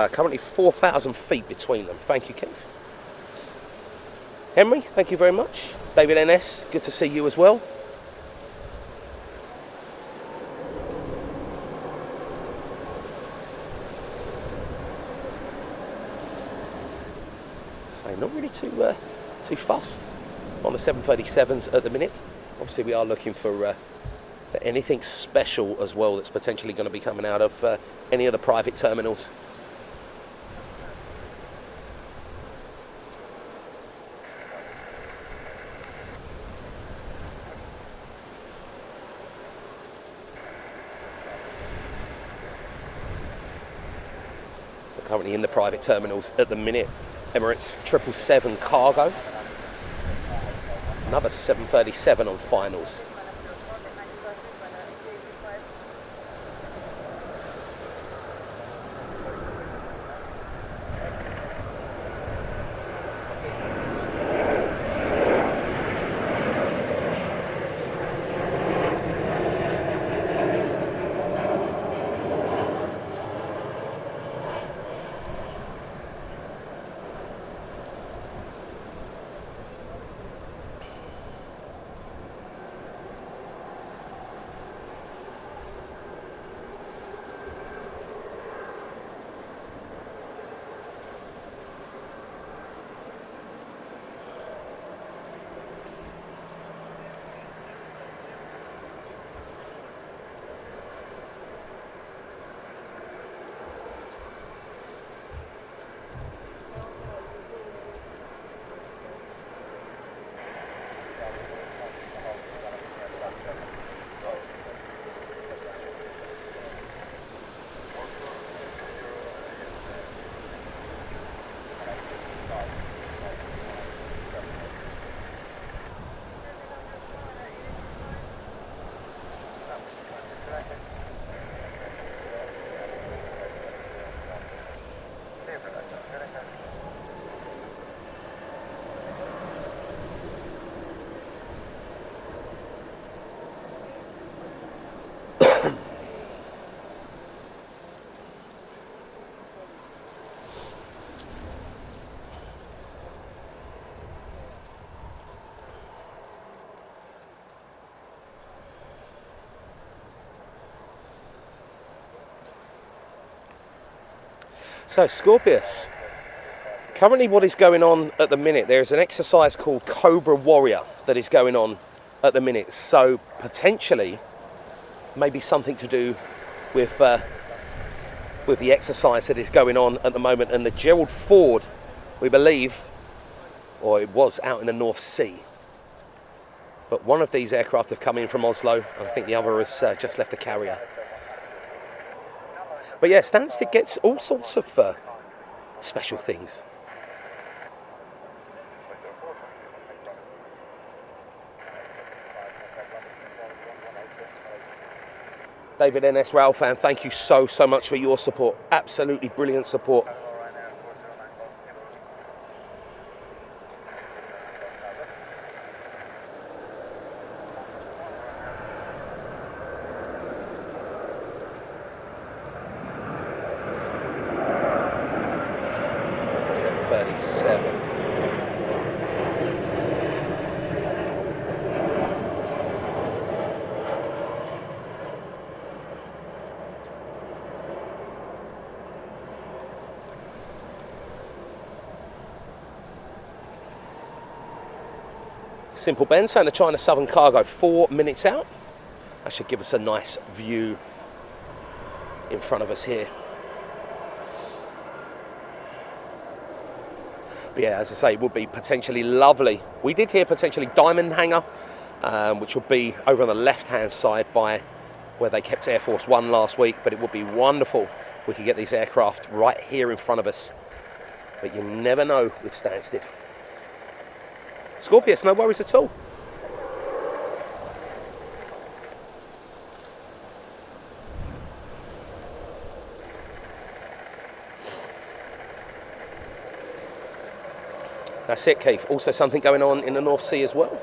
Currently 4,000 feet between them. Thank you, Keith. Henry, thank you very much. David NS, good to see you as well. So not really too fussed on the 737s at the minute. Obviously we are looking for anything special as well that's potentially going to be coming out of any of the private terminals. Currently in the private terminals at the minute. Emirates 777 cargo. Another 737 on finals. So, Scorpius, currently what is going on at the minute, there's an exercise called Cobra Warrior that is going on at the minute. So, potentially, maybe something to do with the exercise that is going on at the moment. And the Gerald Ford, we believe, or it was out in the North Sea. But one of these aircraft have come in from Oslo, and I think the other has just left the carrier. But yeah, Stansted gets all sorts of special things. David NS Rail fan, thank you so much for your support. Absolutely brilliant support. Simple Ben saying the China Southern Cargo 4 minutes out. That should give us a nice view in front of us here. But yeah, as I say, it would be potentially lovely. We did hear potentially Diamond Hangar, which would be over on the left-hand side by where they kept Air Force One last week. But it would be wonderful if we could get these aircraft right here in front of us. But you never know with Stansted. Scorpius, no worries at all. That's it, Keith. Also something going on in the North Sea as well.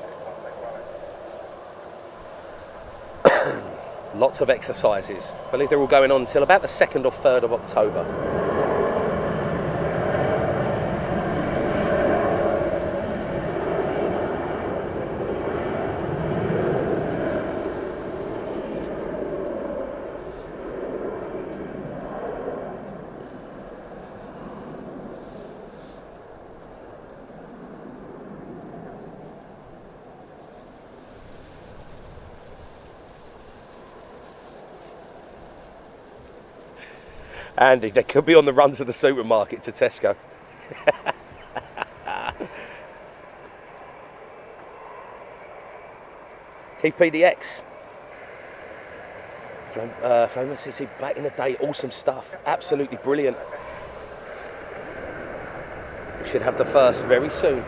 Lots of exercises. I believe they're all going on until about the 2nd or 3rd of October. Andy, they could be on the run to the supermarket to Tesco. Keith PDX. Flame City, back in the day, awesome stuff. Absolutely brilliant. We should have the first very soon.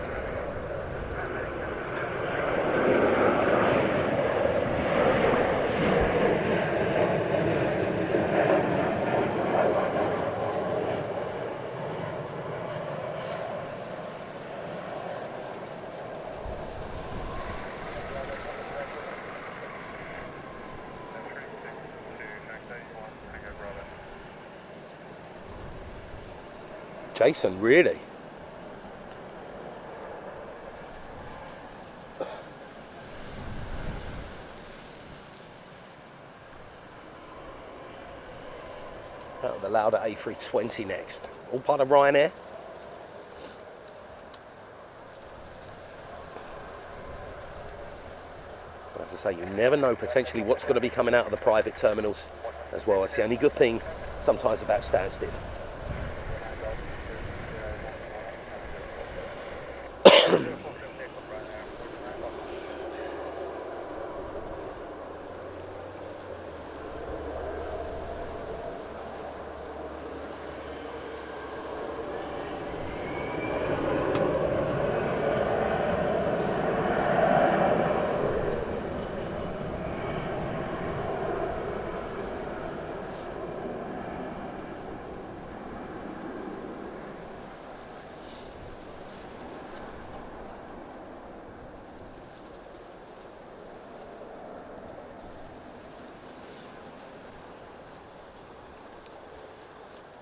Jason, really? Oh, the Lauda A320 next. All part of Ryanair. As I say, you never know potentially what's going to be coming out of the private terminals as well. It's the only good thing sometimes about Stansted.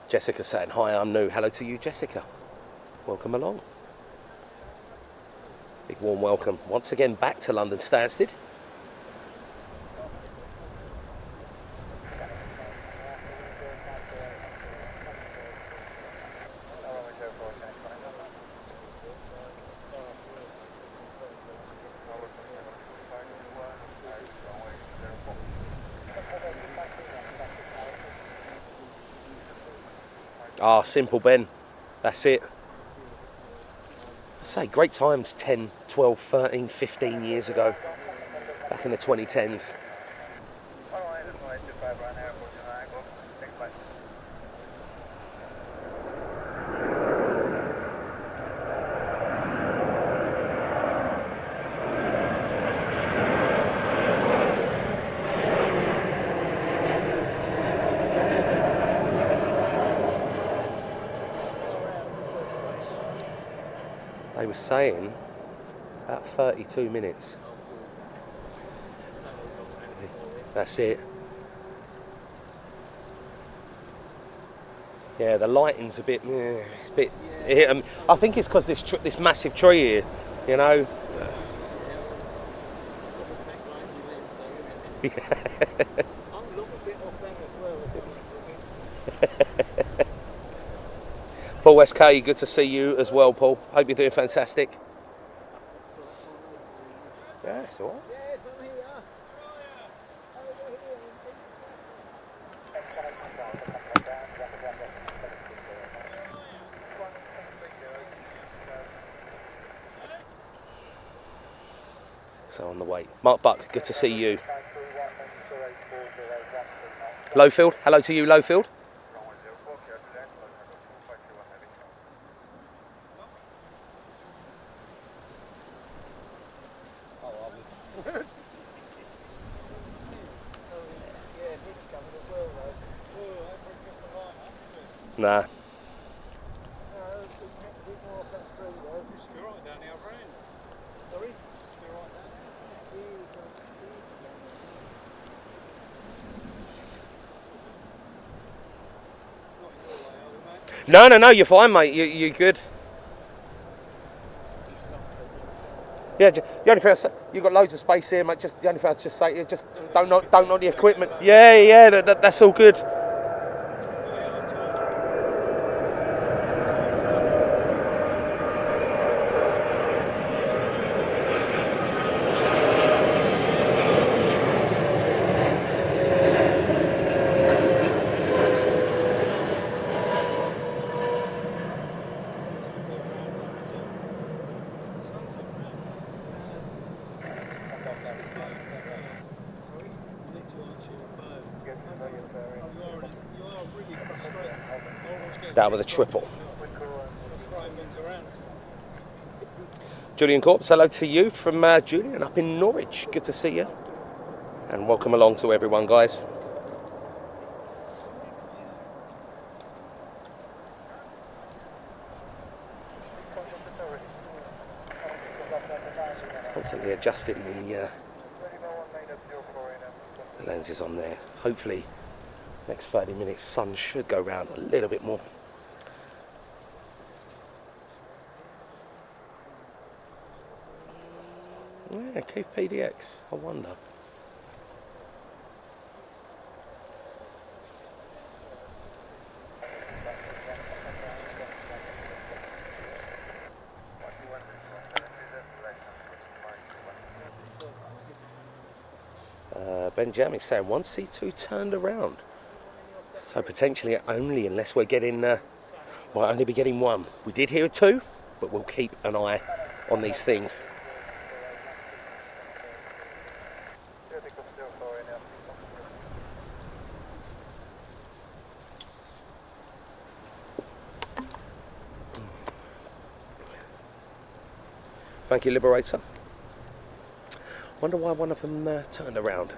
Jessica saying, hi, I'm new. Hello to you, Jessica. Welcome along. Big warm welcome once again back to London Stansted. Ah, Simple Ben. That's it. I say, great times 10, 12, 13, 15 years ago. Back in the 2010s. They were saying about 32 minutes. That's it. Yeah, the lighting's a bit. It's a bit. I think it's because this massive tree here, you know. Paul SK, good to see you as well, Paul. Hope you're doing fantastic. Yeah, that's all right. So on the way. Mark Buck, good to see you. Lowfield, hello to you, Lowfield. Nah. No, you're fine, mate. You're good. Yeah, the only thing you've got loads of space here, mate. Just the only thing I'd just say, just don't knock the equipment. Yeah, that's all good. That with a triple. Julian Corpse, hello to you from Julian up in Norwich. Good to see you. And welcome along to everyone, guys. Constantly adjusting the lenses on there. Hopefully, next 30 minutes, sun should go round a little bit more. Yeah, Keith PDX, I wonder. Benjamin saying one C2 turned around. So potentially only, unless we're getting, might only be getting one. We did hear two, but we'll keep an eye on these things. Thank you, Liberator. Wonder why one of them turned around.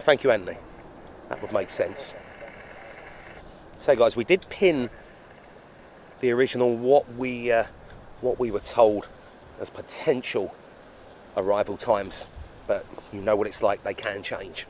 Thank you, Anthony. That would make sense. So, guys, we did pin the original what we were told as potential arrival times, but you know what it's like; they can change.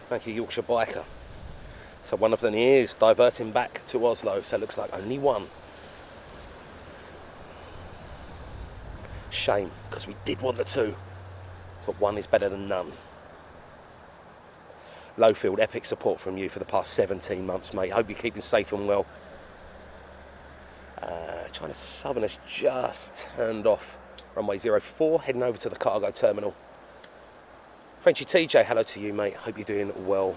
Thank you, Yorkshire Biker. So one of them is diverting back to Oslo, so it looks like only one. Shame, because we did want the two, but one is better than none. Lowfield, epic support from you for the past 17 months, mate. Hope you're keeping safe and well. China Southern has just turned off runway 04, heading over to the cargo terminal. Frenchy TJ, hello to you, mate. Hope you're doing well.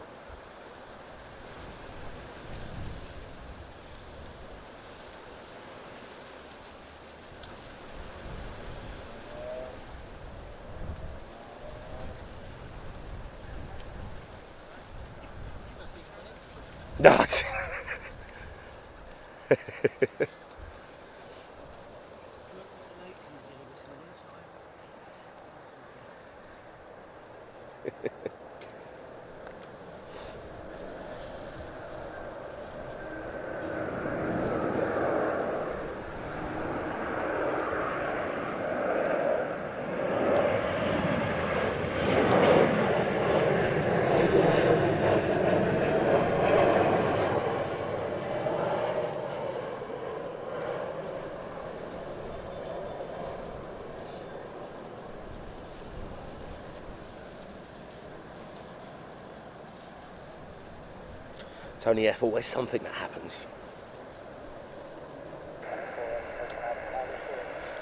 No. Tony F, always something that happens.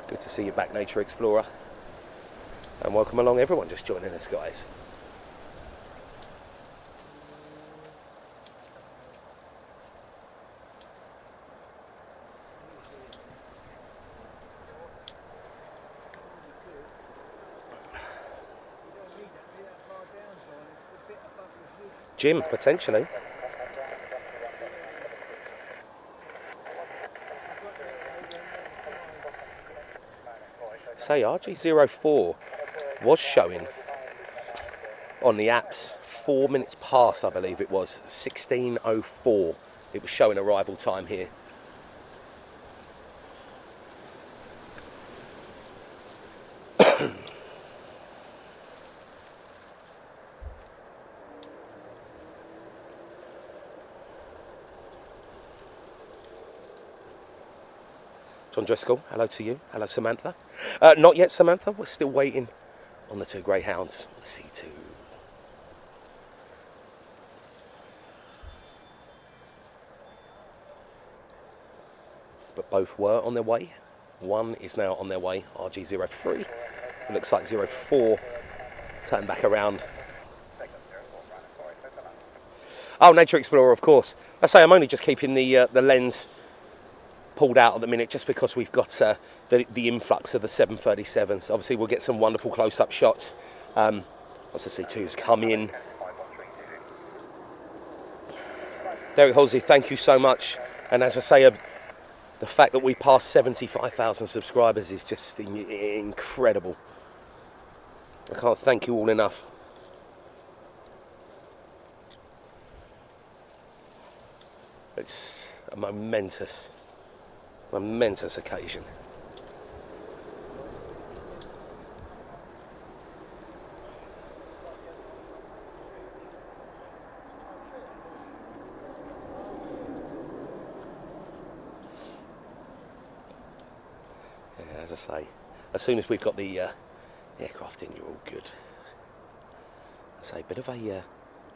Good to see you back, Nature Explorer. And welcome along everyone just joining us, guys. Jim, potentially. Say RG04 was showing on the apps 4 minutes past, I believe it was 16:04. It was showing arrival time here. John Driscoll, hello to you. Hello, Samantha. Not yet, Samantha. We're still waiting on the two Greyhounds, the C2. But both were on their way. One is now on their way, RG03. It looks like 04 turned back around. Oh, Nature Explorer, of course. I say I'm only just keeping the lens pulled out at the minute just because we've got the influx of the 737s. Obviously we'll get some wonderful close-up shots once the C2s come in. Derek Halsey, thank you so much. And as I say, the fact that we passed 75,000 subscribers is just incredible. I can't thank you all enough. It's a momentous occasion. Yeah, as I say, as soon as we've got the aircraft in, you're all good. I say, a bit of a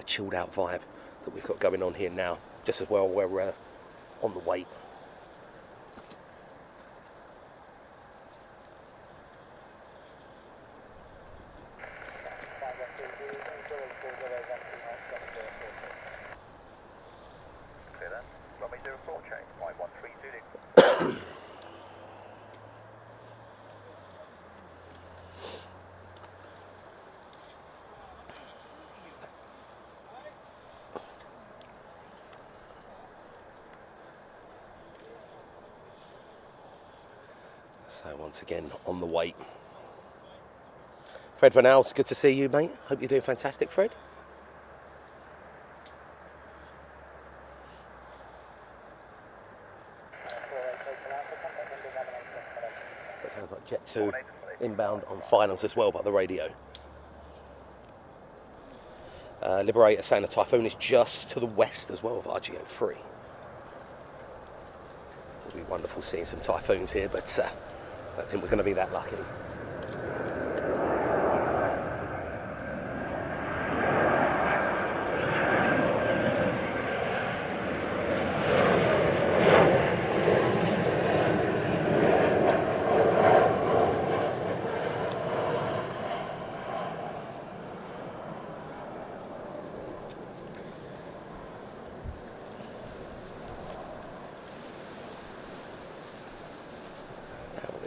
chilled out vibe that we've got going on here now, just as well we're on the way. So once again, on the way. Fred Van Al's, good to see you, mate. Hope you're doing fantastic, Fred. Sounds like Jet 2 inbound on finals as well by the radio. Liberator saying the Typhoon is just to the west as well of RGO3. It'll be wonderful seeing some Typhoons here, but I don't think we're going to be that lucky.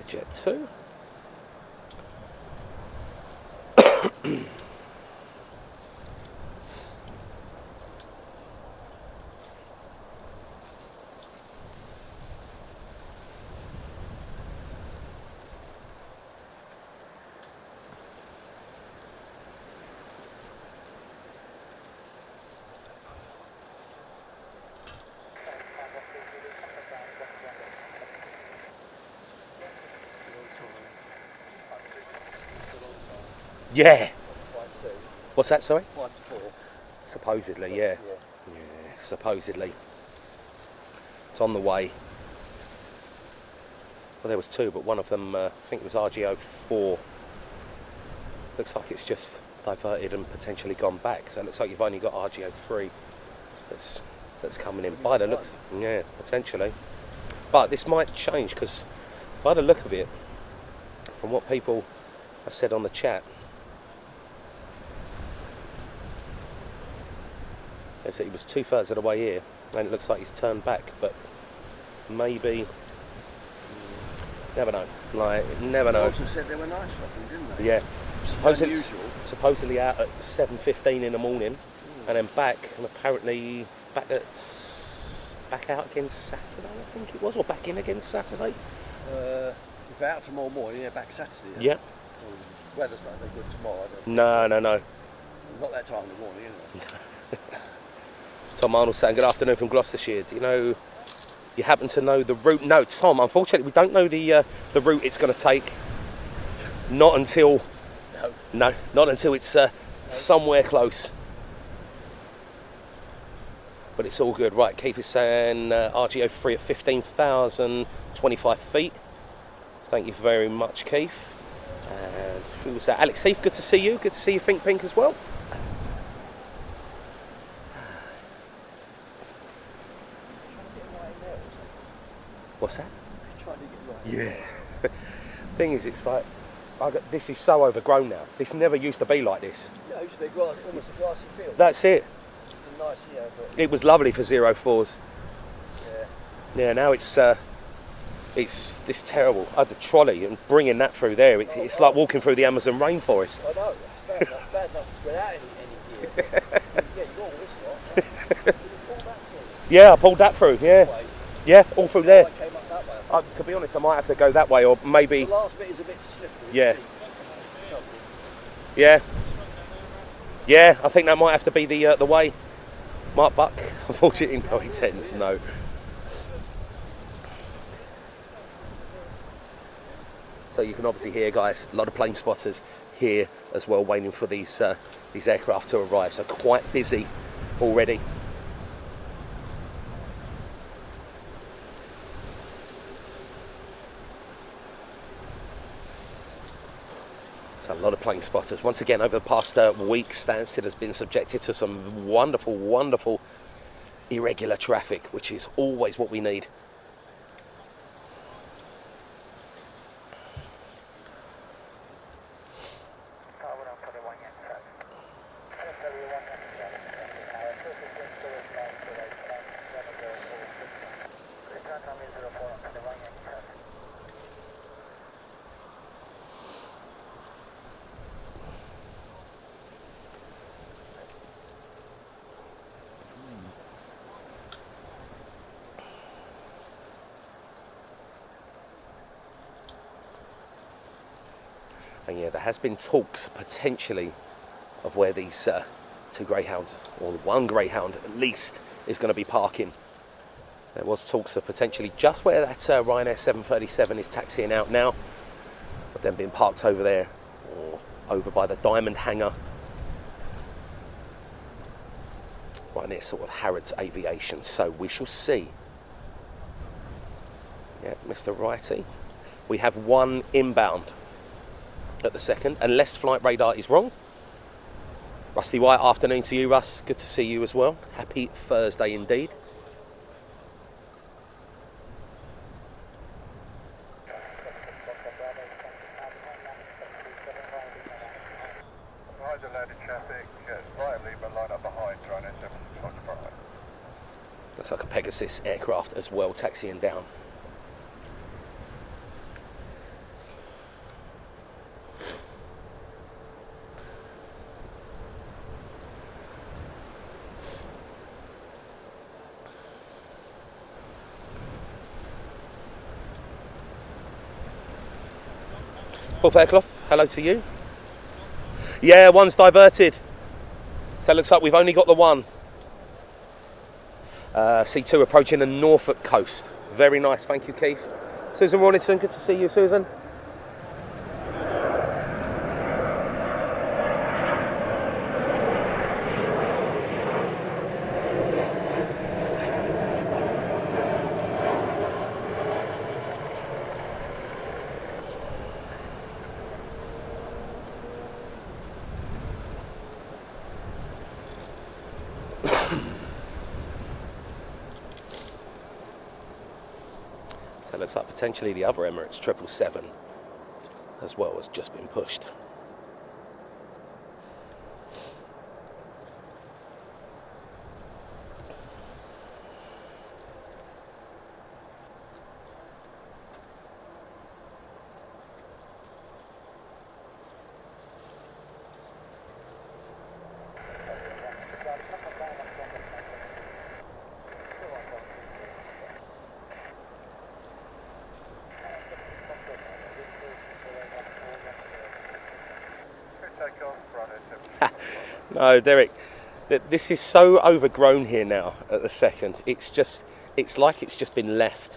Jet 2. Yeah. What's that, sorry? 5 to 4. Supposedly, yeah. Yeah, supposedly. It's on the way. Well, there was 2, but one of them, I think it was RGO4. Looks like it's just diverted and potentially gone back. So it looks like you've only got RGO3 that's coming in. By the looks, yeah, potentially. But this might change because by the look of it, from what people have said on the chat, they said he was 2/3 of the way here, and it looks like he's turned back. But maybe, never know. Like, never know. They also said they were nice shopping, didn't they? Yeah. Supposedly out at 7:15 in the morning, and then back, and apparently back out again Saturday, I think it was, or back in again Saturday. If out tomorrow morning, yeah, back Saturday. Yeah. Weather's not very good tomorrow, I don't No. Not that time in the morning, is it? Tom Arnold saying, good afternoon from Gloucestershire. Do you happen to know the route? No, Tom, unfortunately we don't know the route it's going to take. Not until it's somewhere close. But it's all good. Right, Keith is saying RGO3 at 15,025 feet. Thank you very much, Keith. And who was that? Alex Heath, good to see you. Good to see you, Think Pink, as well. What's that? Yeah. Thing is, it's like, this is so overgrown now. This never used to be like this. Yeah, it used to be almost a grassy field. That's it. Nice, yeah, but It was lovely for 04s. yeah. Yeah, now it's this terrible. I had the trolley and bringing that through there. It's like walking through the Amazon rainforest. I know. It's bad enough without any gear. Yeah, you got all this lot. Did you pull that through? Yeah, I pulled that through. Yeah, yeah, all through there. I came up that way. To be honest, I might have to go that way, or maybe. The last bit is a bit slippery. Yeah. Yeah. Yeah, I think that might have to be the way. Mark Buck, unfortunately, no, he tends no. So you can obviously hear, guys, a lot of plane spotters here as well, waiting for these aircraft to arrive. So quite busy already. So a lot of plane spotters. Once again, over the past week, Stansted has been subjected to some wonderful, wonderful irregular traffic, which is always what we need. And yeah, there has been talks potentially of where these 2 Greyhounds, or 1 Greyhound at least, is going to be parking. There was talks of potentially just where that Ryanair 737 is taxiing out now, of them being parked over there or over by the diamond hangar. Right near sort of Harrods Aviation, so we shall see. Yeah, Mr. Righty. We have one inbound at the second, unless flight radar is wrong. Rusty White, afternoon to you, Russ. Good to see you as well. Happy Thursday indeed. Looks like a Pegasus aircraft as well, taxiing down. Paul Fairclough, hello to you. Yeah, one's diverted. So it looks like we've only got the one. C2 approaching the Norfolk coast. Very nice, thank you, Keith. Susan Rawlinson, good to see you, Susan. So it looks like potentially the other Emirates 777 as well has just been pushed. No, Derek, this is so overgrown here now at the second. It's like it's just been left.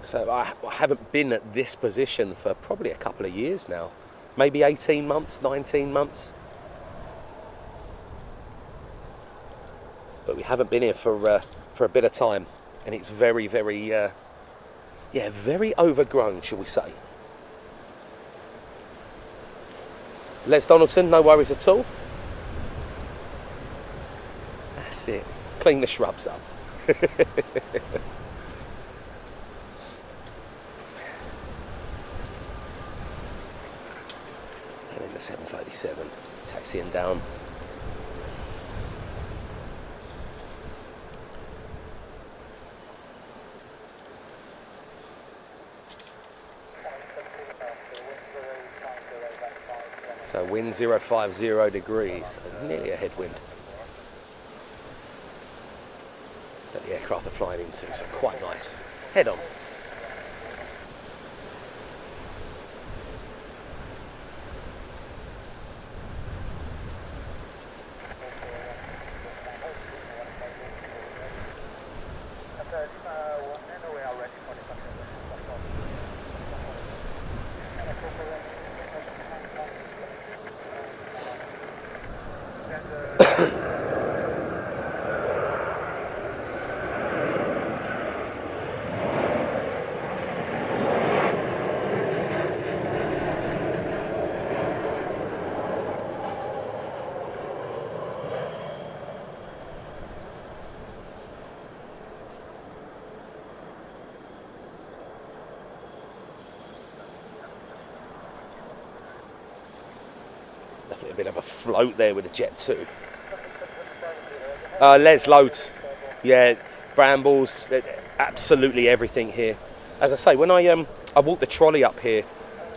So I haven't been at this position for probably a couple of years now. Maybe 18 months, 19 months. But we haven't been here for a bit of time. And it's very, very, very overgrown, shall we say. Les Donaldson, no worries at all. That's it. Clean the shrubs up. And then the 737 taxiing down. So wind 050 degrees, so nearly a headwind that the aircraft are flying into, so quite nice. Head on. Definitely a bit of a float there with the Jet 2. Les, loads. Yeah, brambles, absolutely everything here. As I say, when I walked the trolley up here,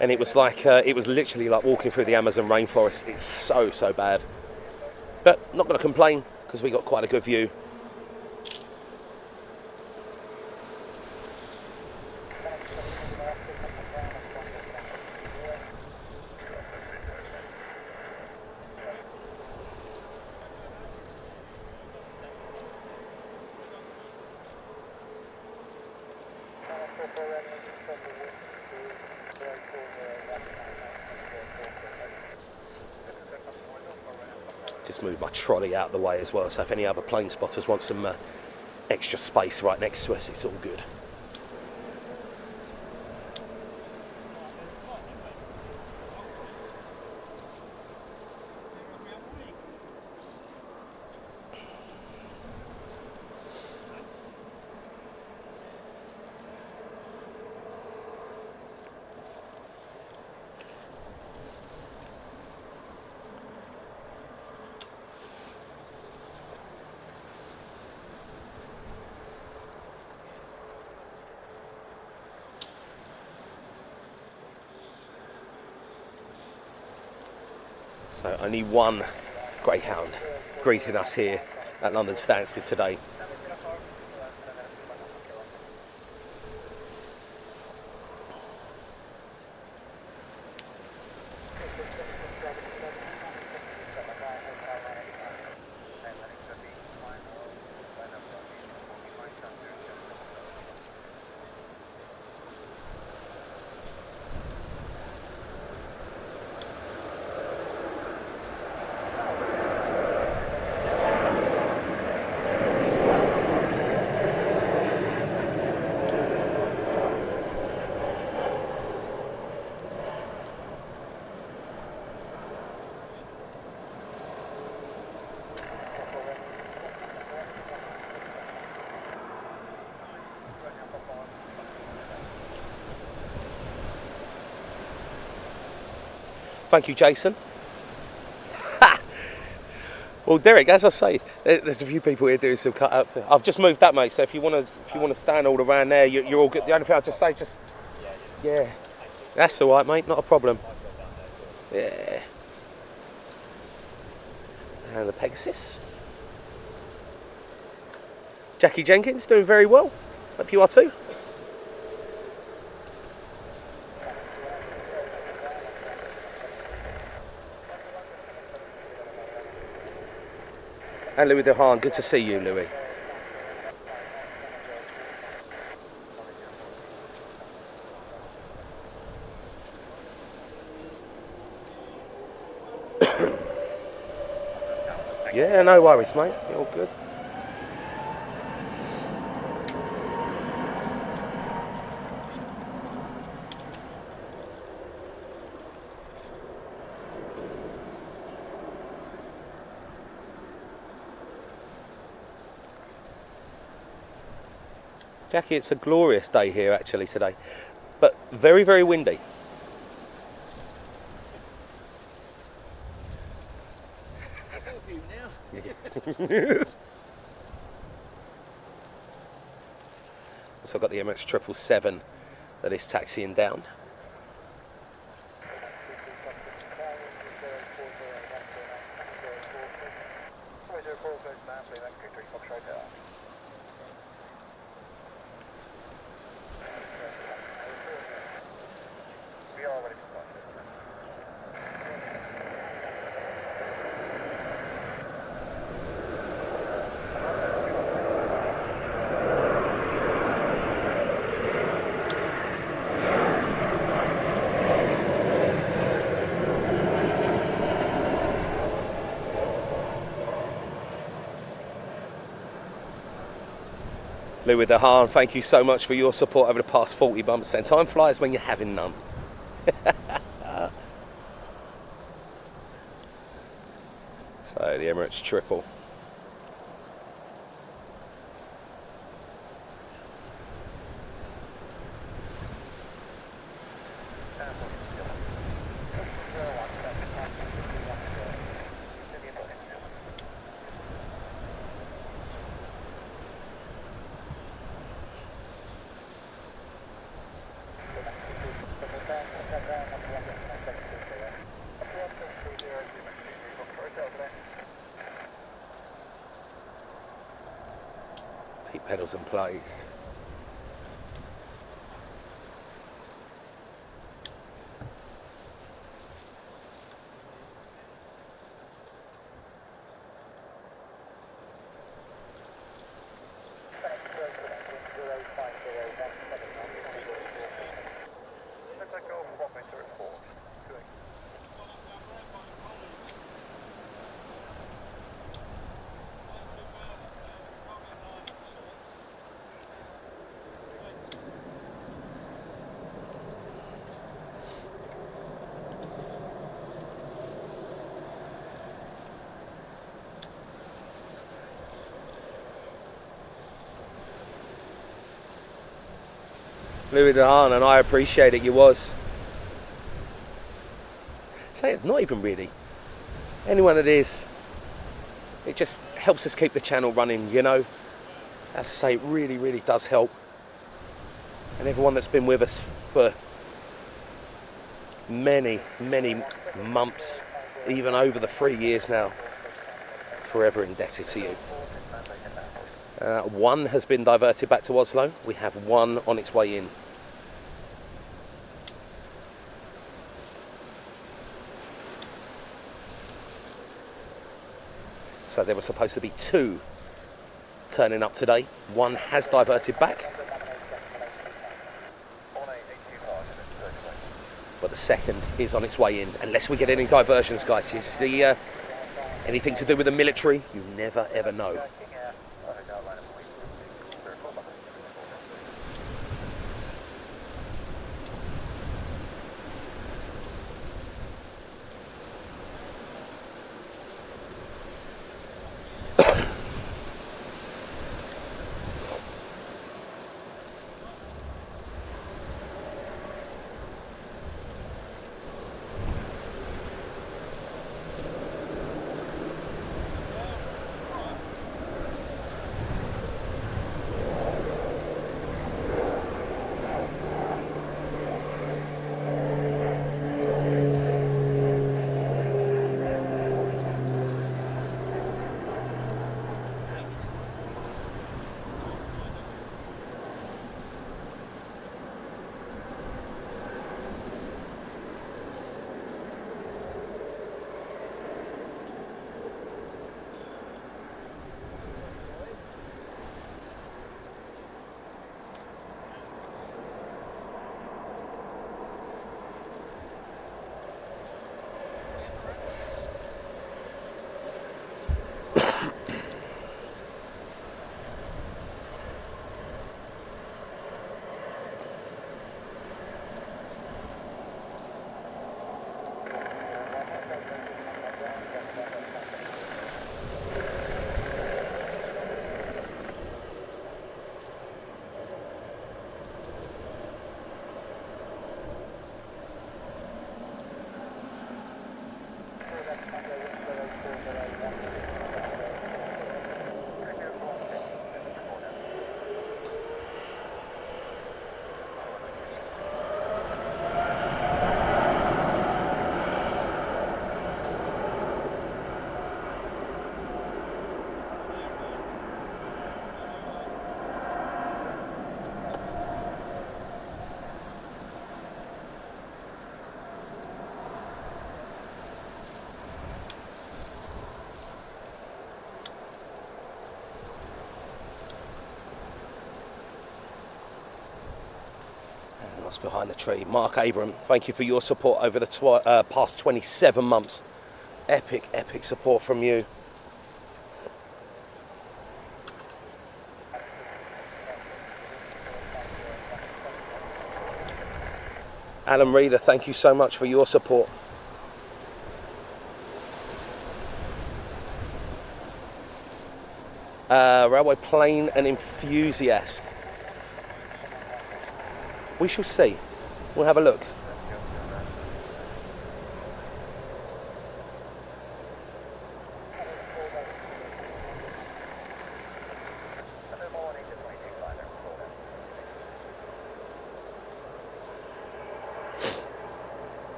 and it was like, it was literally like walking through the Amazon rainforest. It's so bad. But not going to complain, because we got quite a good view. Just move my trolley out of the way as well, so if any other plane spotters want some extra space right next to us, it's all good. So only one Greyhound greeting us here at London Stansted today. Thank you, Jason. Ha! Well, Derek, as I say, there's a few people here doing some cut up. I've just moved that, mate. So if you want to stand all around there, you're all good. The only thing I'll just say, yeah, that's all right, mate. Not a problem. Yeah. And the Pegasus. Jackie Jenkins doing very well. Hope you are too. And Louis DeHaan, good to see you, Louis. Yeah, no worries, mate. You're all good. Jackie, it's a glorious day here actually today, but very, very windy. So I've got the Emirates 777 that is taxiing down. Louis DeHaan, thank you so much for your support over the past 40 months, and time flies when you're having none. So the Emirates triple. Keep pedals in place. Louis Dehaan, and I appreciate it. You was. Say it, not even really. Anyone it is, it just helps us keep the channel running, you know. As I say, it really, really does help. And everyone that's been with us for many, many months, even over the 3 years now, forever indebted to you. One has been diverted back to Oslo. We have one on its way in. So there were supposed to be two turning up today. One has diverted back, but the second is on its way in. Unless we get any diversions, guys. It's the anything to do with the military, you never ever know. Behind the tree. Mark Abram, thank you for your support over the past 27 months. Epic, epic support from you. Alan Reader, thank you so much for your support. Railway plane and enthusiast. We shall see. We'll have a look.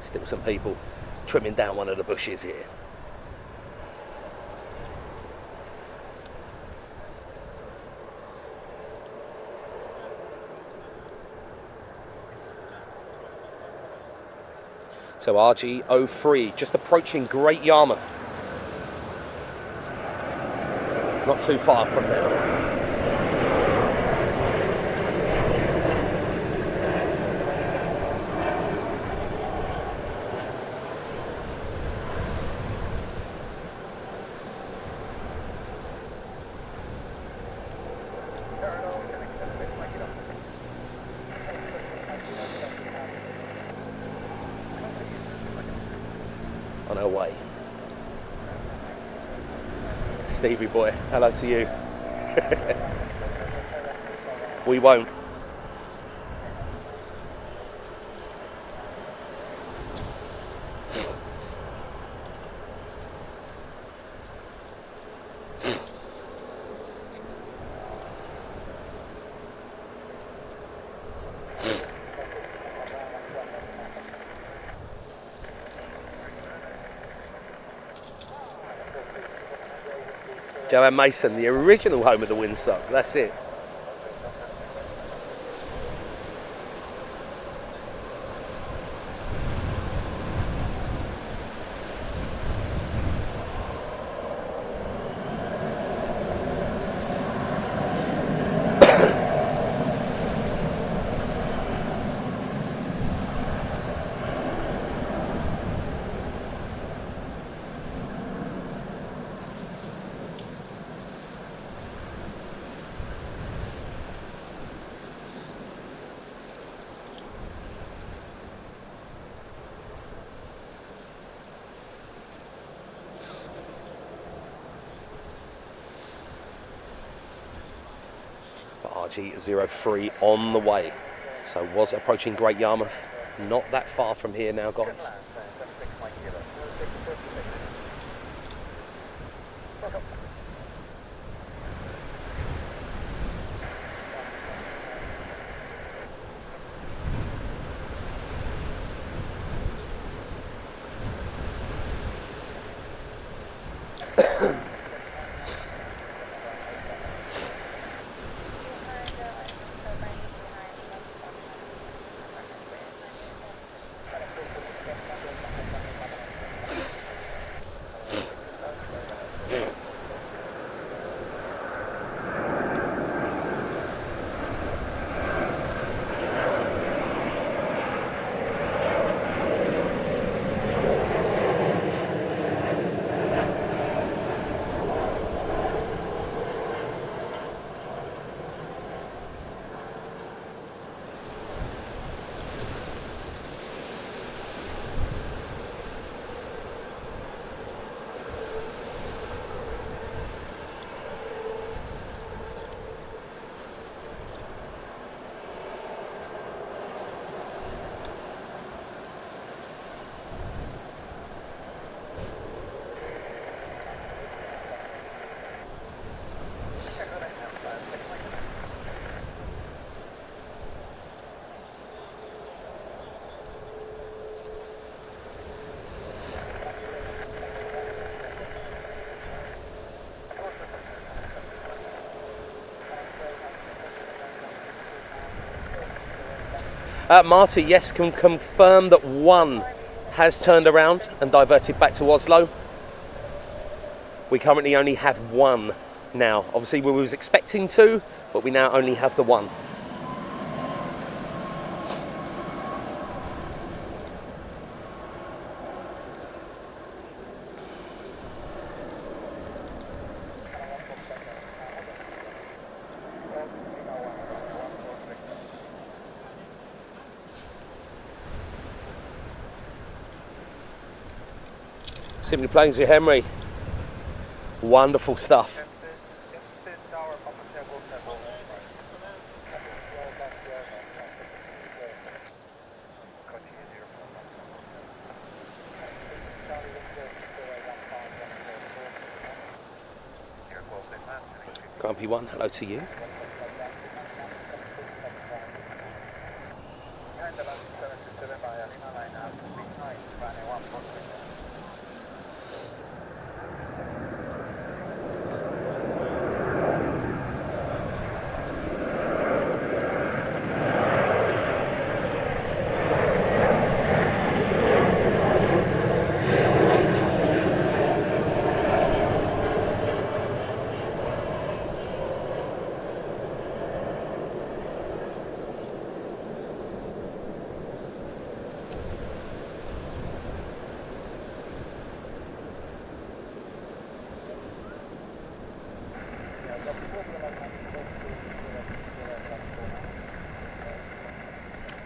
Still some people trimming down one of the bushes here. So RG03 just approaching Great Yarmouth. Not too far from there. on her way. Stevie boy, hello to you. We won't. Joanne Mason, the original home of the windsock, that's it. RG03 on the way. So was approaching Great Yarmouth. Not that far from here now, guys. Marty, yes, can confirm that one has turned around and diverted back to Oslo. We currently only have one now. Obviously we was expecting two, but we now only have the one. Simply Plains of Henry. Wonderful stuff. Grumpy one, hello to you.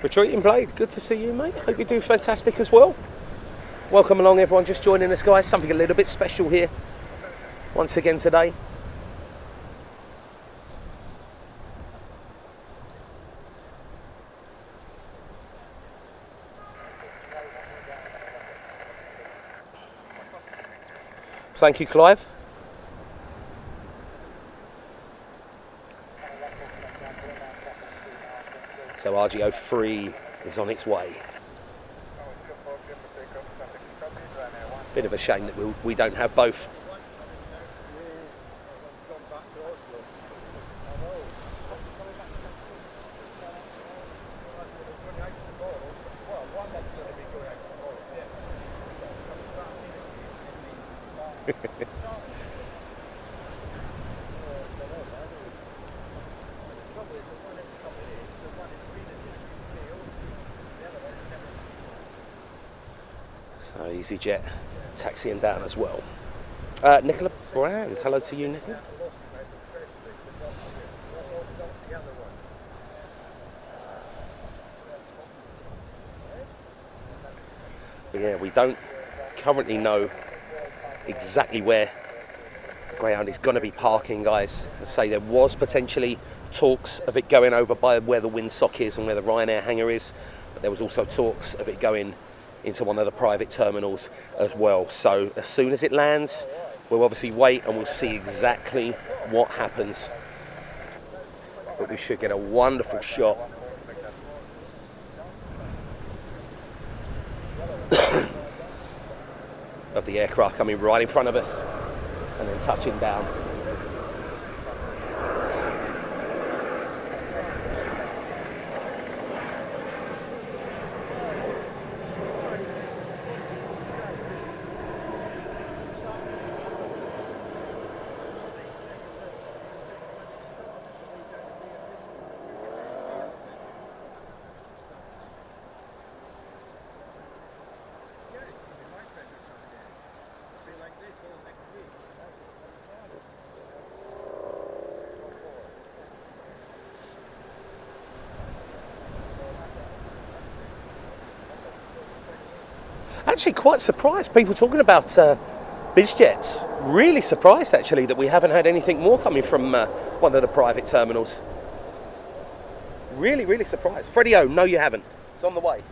Retreating Blade, good to see you, mate. Hope you do fantastic as well. Welcome along everyone, just joining us guys, something a little bit special here once again today. Thank you, Clive. So RGO 3 is on its way. Bit of a shame that we don't have both. So EasyJet taxiing down as well. Nicola Brand, hello to you, Nicola. But yeah, we don't currently know exactly where Greyhound is going to be parking, guys. As I say, there was potentially talks of it going over by where the windsock is and where the Ryanair hangar is, but there was also talks of it going into one of the private terminals as well. So as soon as it lands, we'll obviously wait and we'll see exactly what happens. But we should get a wonderful shot of the aircraft coming right in front of us and then touching down. Actually quite surprised, people talking about BizJets. Really surprised actually that we haven't had anything more coming from one of the private terminals. Really surprised. Freddie O, no you haven't. It's on the way.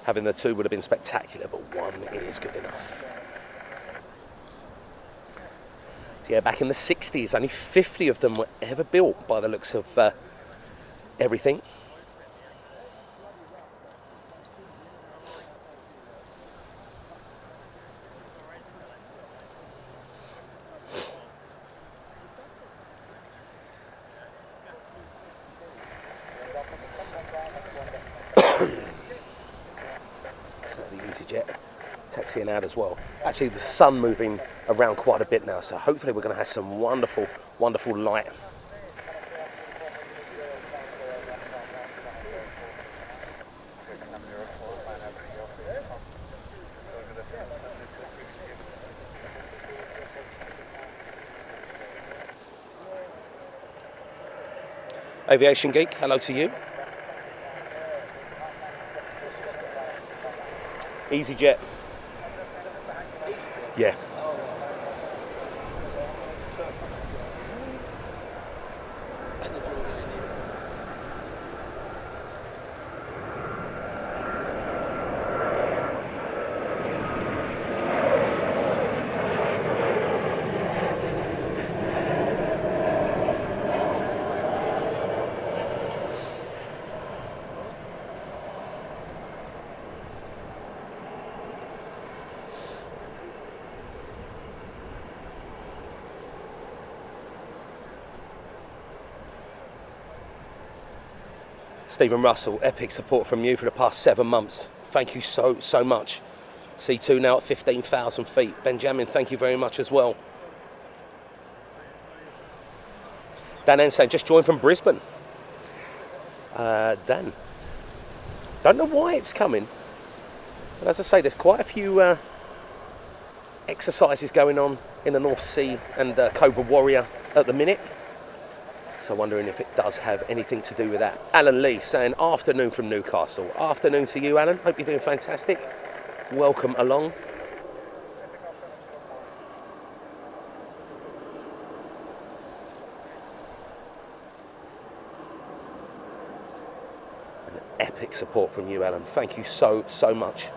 Having the two would have been spectacular, but one is good enough. Yeah, back in the 60s, only 50 of them were ever built by the looks of everything. So the EasyJet taxiing out as well. Actually, the sun moving around quite a bit now, so hopefully we're going to have some wonderful light. Aviation Geek, hello to you. EasyJet. Yeah. Stephen Russell, epic support from you for the past 7 months. Thank you so much. C2 now at 15,000 feet. Benjamin, thank you very much as well. Dan Ensign just joined from Brisbane. Dan. Don't know why it's coming. But as I say, there's quite a few exercises going on in the North Sea and Cobra Warrior at the minute. So wondering if it does have anything to do with that. Alan Lee saying afternoon from Newcastle. Afternoon to you, Alan. Hope you're doing fantastic. Welcome along. An epic support from you, Alan. Thank you so much.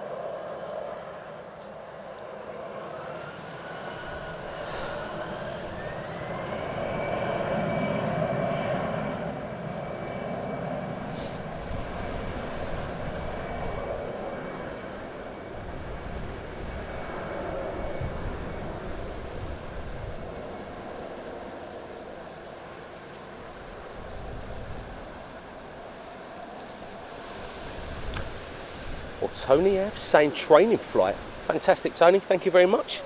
Or Tony F saying training flight. Fantastic, Tony. Thank you very much.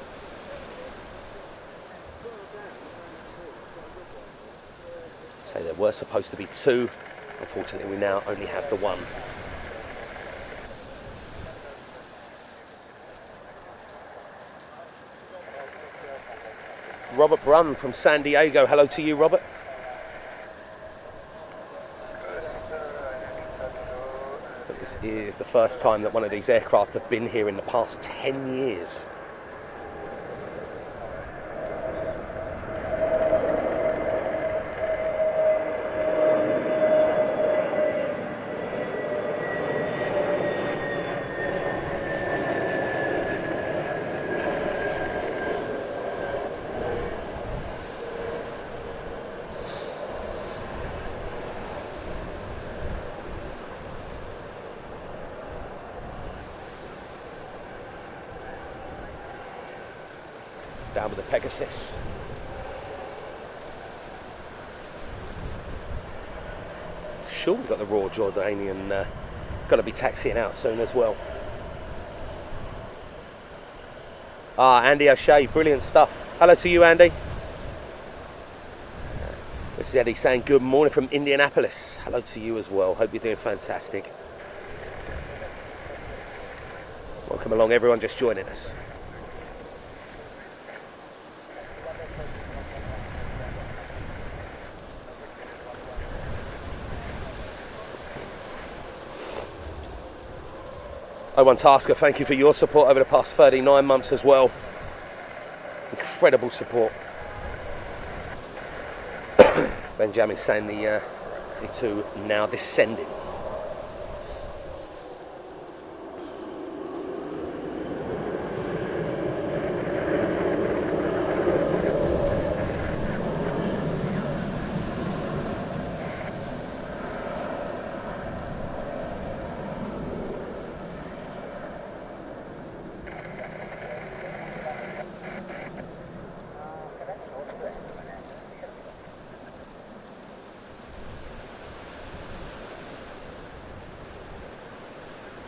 So there were supposed to be 2. Unfortunately, we now only have the 1. Robert Brunn from San Diego. Hello to you, Robert. This is the first time that one of these aircraft have been here in the past 10 years. Down with the Pegasus. Sure, we've got the Royal Jordanian going to be taxiing out soon as well. Andy O'Shea, brilliant stuff. Hello to you, Andy. This is Eddie saying good morning from Indianapolis. Hello to you as well. Hope you're doing fantastic. Welcome along, everyone just joining us. One Tasker, thank you for your support over the past 39 months as well. Incredible support. Benjamin saying the C-2 now descending.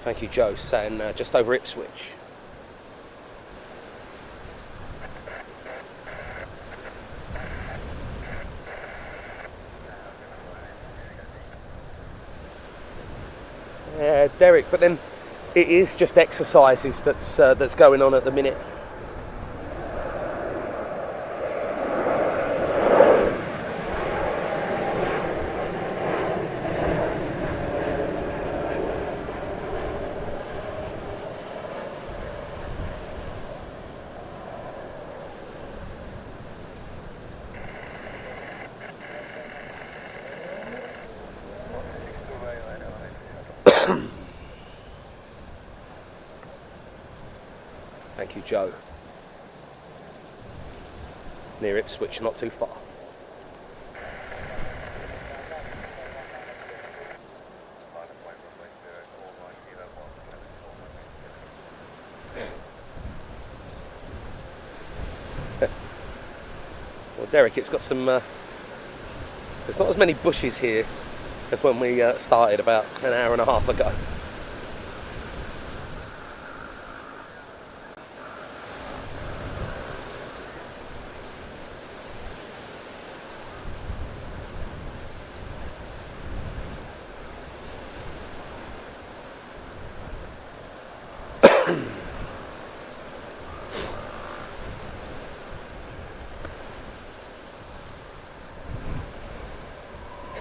Thank you, Joe, saying just over Ipswich. Yeah, Derek, but then it is just exercises that's going on at the minute. Thank you, Joe. Near Ipswich, not too far. Well, Derek, it's got some... there's not as many bushes here as when we started about an hour and a half ago.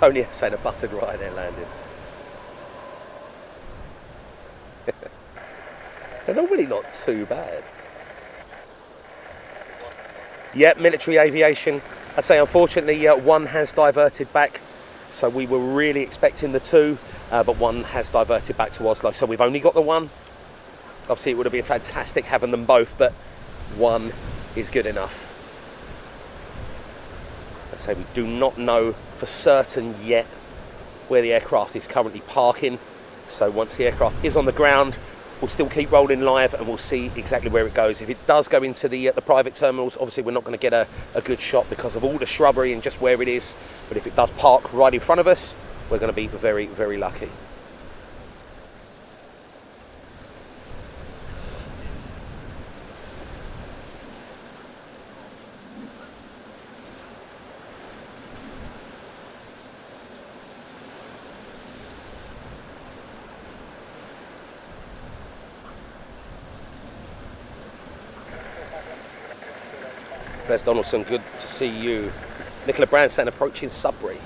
Tony saying a buttered Ryanair landing. They're normally not too bad. Yep, military aviation. I say unfortunately one has diverted back, so we were really expecting the two, but one has diverted back to Oslo, so we've only got the one. Obviously it would have been fantastic having them both, but one is good enough. I say we do not know for certain yet where the aircraft is currently parking, so once the aircraft is on the ground, we'll still keep rolling live and we'll see exactly where it goes. If it does go into the private terminals, obviously we're not going to get a good shot because of all the shrubbery and just where it is, but if it does park right in front of us, we're going to be very, very lucky. Les Donaldson, good to see you. Nicola Branson approaching Sudbury.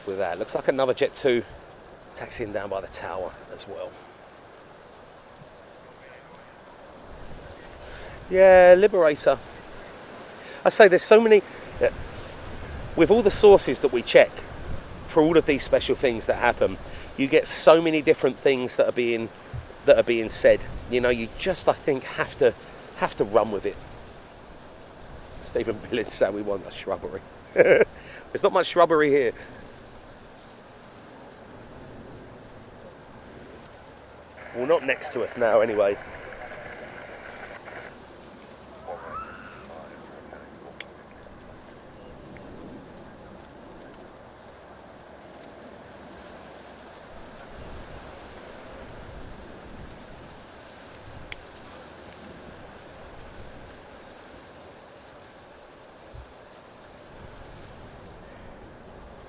With that, looks like another Jet 2 taxiing down by the tower as well. Yeah, Liberator. I say there's so many, with all the sources that we check for all of these special things that happen, you get so many different things that are being said. You know, you just, I think, have to run with it. Stephen Billings said we want a shrubbery. There's not much shrubbery here. Well, not next to us now, anyway.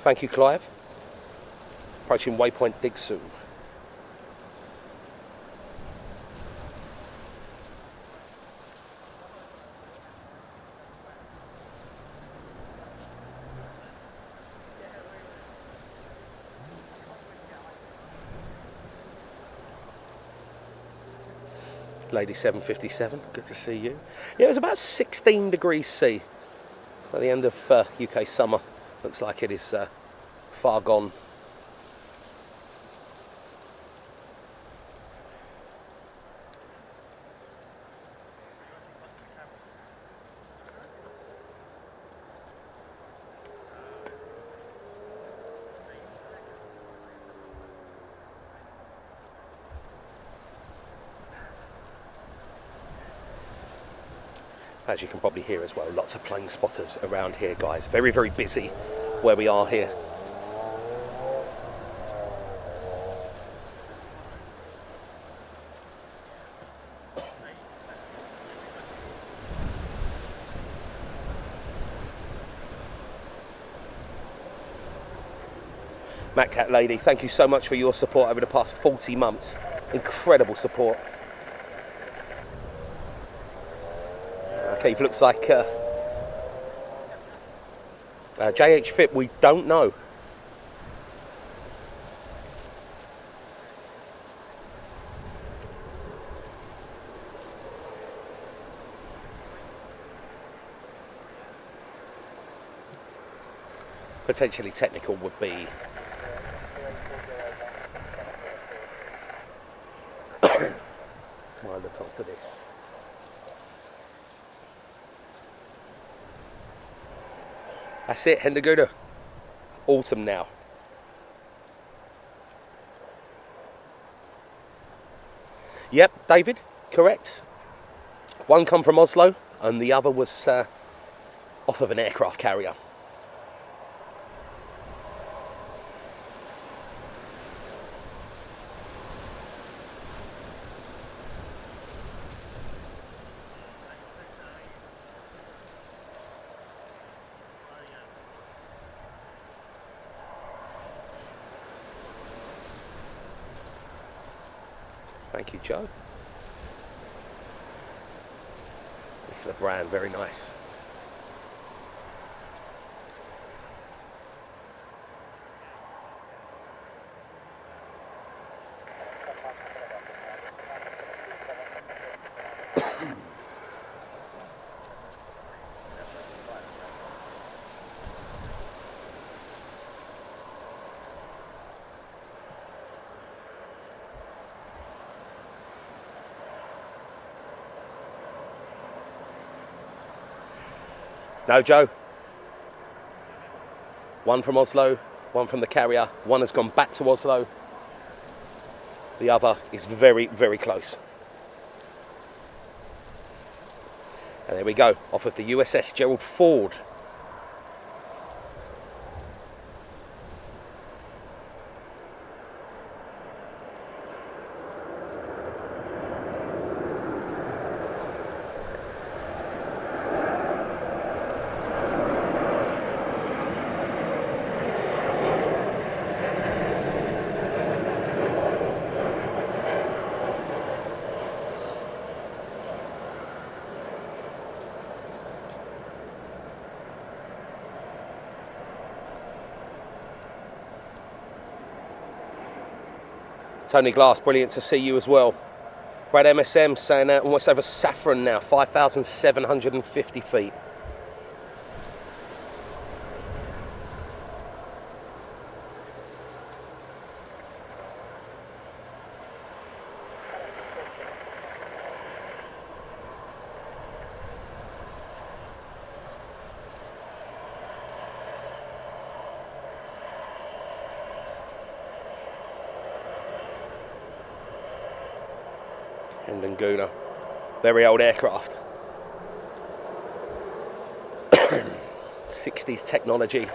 Thank you, Clive. Approaching waypoint Digsu. Lady 757, good to see you. Yeah, it was about 16 degrees C at the end of UK summer. Looks like it is far gone. As you can probably hear as well, lots of plane spotters around here, guys. Very, very busy where we are here. Matt Cat Lady, thank you so much for your support over the past 40 months. Incredible support. Okay, looks like JH Fit, we don't know. Potentially technical would be come on, look onto this. That's it, Hendeguda. Autumn now. Yep, David, correct. One come from Oslo and the other was off of an aircraft carrier. Thank you, Joe. Look at the brand, very nice. No, Joe. One from Oslo, one from the carrier. One has gone back to Oslo. The other is very, very close. And there we go, off of the USS Gerald Ford. Tony Glass, brilliant to see you as well. Brad MSM saying almost over Saffron now, 5,750 feet. Laguna, very old aircraft. 60s technology.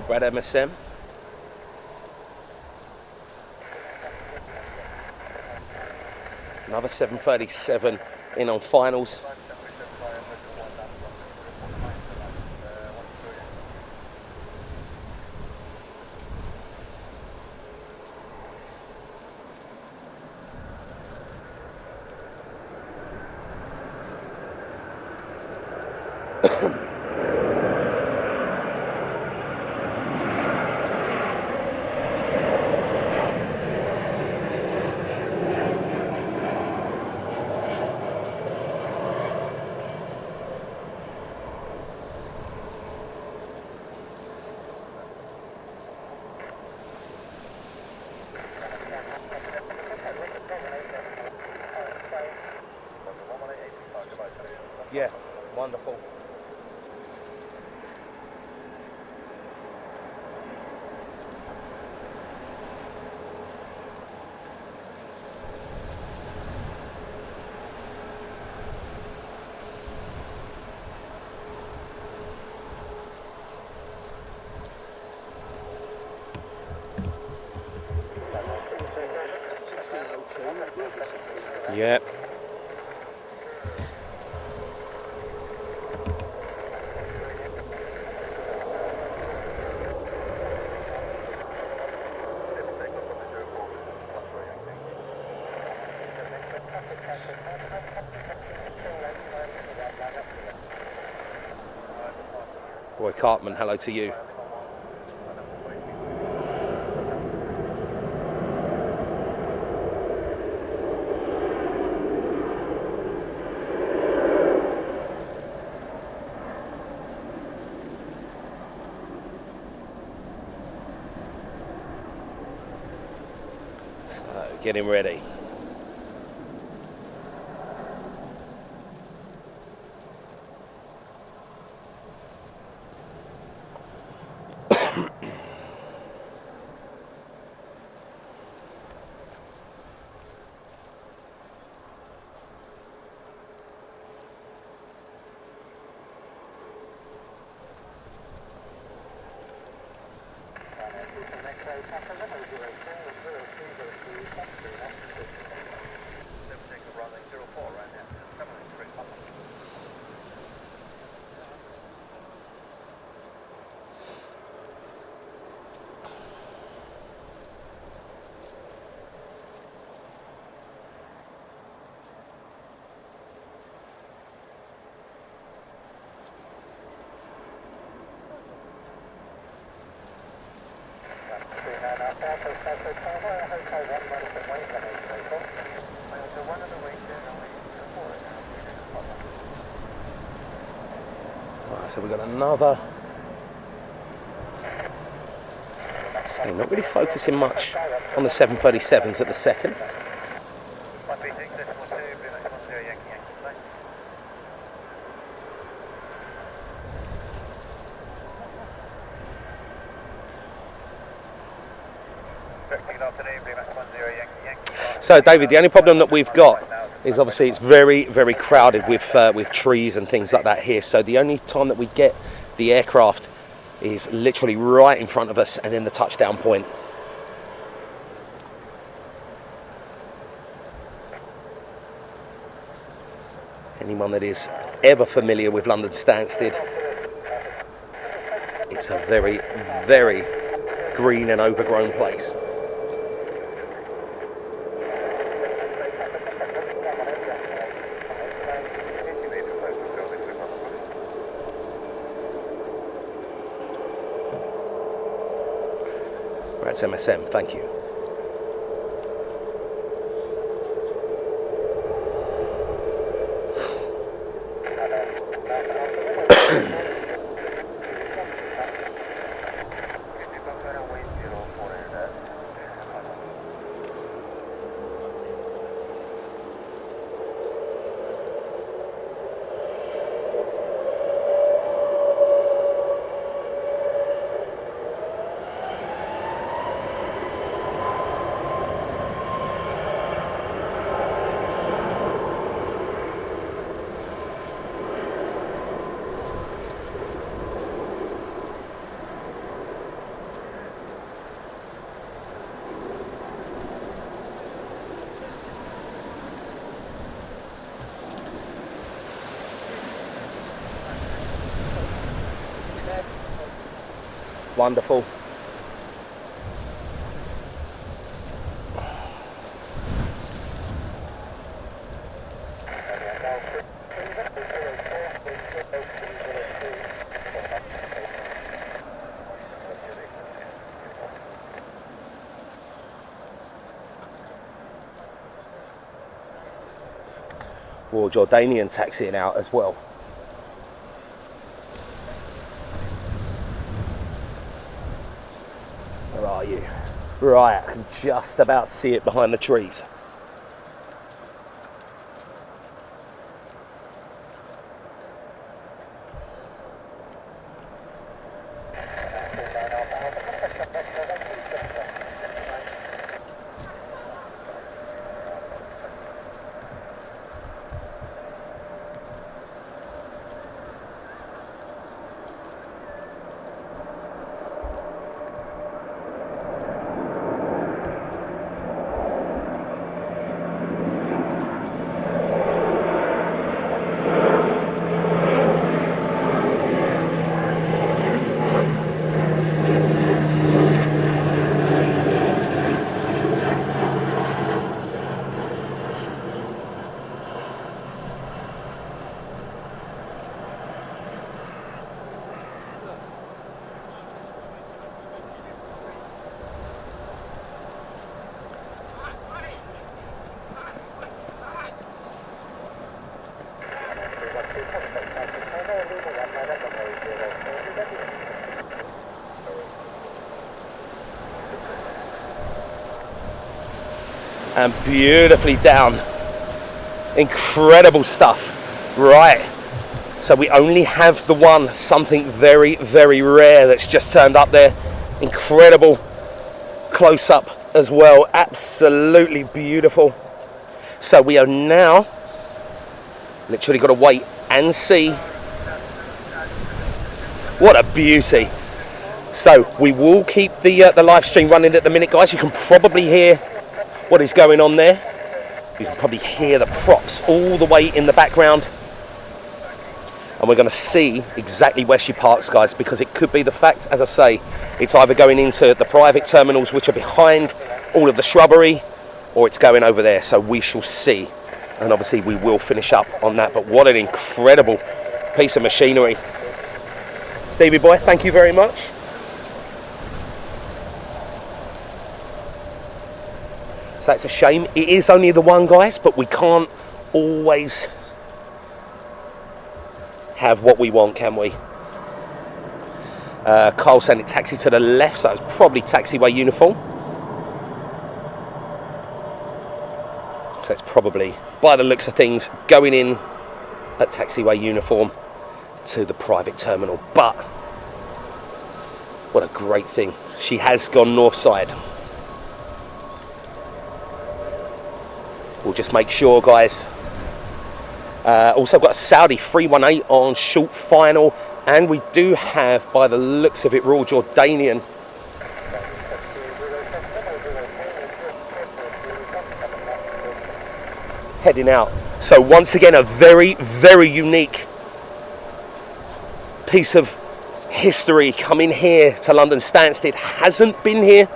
Brad MSM. Another 737 in on finals. Yeah, wonderful. Yep. Roy Cartman, hello to you. So, getting ready. Right, so we've got another. So not really focusing much on the 737s at the second. So David, the only problem that we've got is obviously it's very, very crowded with trees and things like that here. So the only time that we get the aircraft is literally right in front of us and then the touchdown point. Anyone that is ever familiar with London Stansted, it's a very, very green and overgrown place. That's MSM, thank you. Wonderful. Royal Jordanian taxiing out as well. Where are you? Right, I can just about see it behind the trees. and beautifully down. Incredible stuff. Right, so we only have the one, something very, very rare that's just turned up there. Incredible close up as well, absolutely beautiful. So we are now literally got to wait and see. What a beauty. So we will keep the live stream running at the minute, guys. You can probably hear what is going on there. You can probably hear the props all the way in the background. And we're going to see exactly where she parks, guys, because it could be the fact, as I say, it's either going into the private terminals, which are behind all of the shrubbery, or it's going over there. So we shall see. And obviously we will finish up on that. But what an incredible piece of machinery. Stevie boy, thank you very much. So it's a shame. It is only the one, guys, but we can't always have what we want, can we? Carl saying it taxi to the left, so it's probably taxiway uniform. So it's probably, by the looks of things, going in at taxiway uniform to the private terminal. But what a great thing. She has gone north side. We'll just make sure, guys. Also got a Saudi 318 on short final, and we do have, by the looks of it, Royal Jordanian. Heading out. So once again, a very, very unique piece of history coming here to London Stansted. Hasn't been here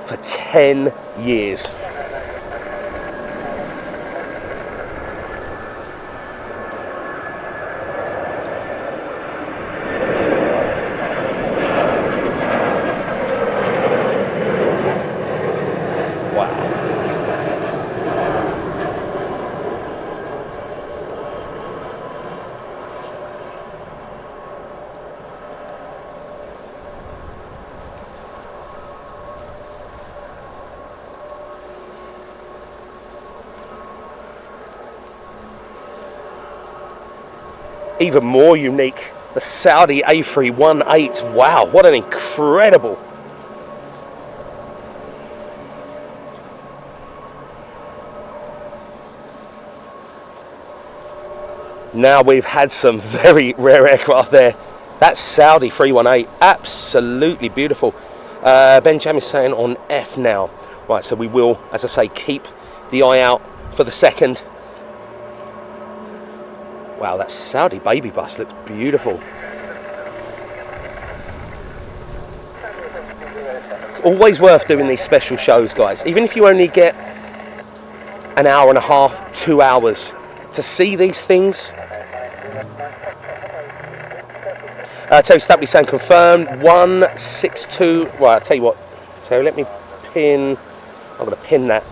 for 10 years. Even more unique, the Saudi A318. Wow, what an incredible. Now we've had some very rare aircraft there. That Saudi 318, absolutely beautiful. Benjamin is saying on F now. Right, so we will, as I say, keep the eye out for the second. Wow, that Saudi baby bus looks beautiful. It's always worth doing these special shows, guys. Even if you only get an hour and a half, 2 hours to see these things. Terry Stapley saying confirmed. 162. Right, I'll tell you what. So let me pin. I'm going to pin that.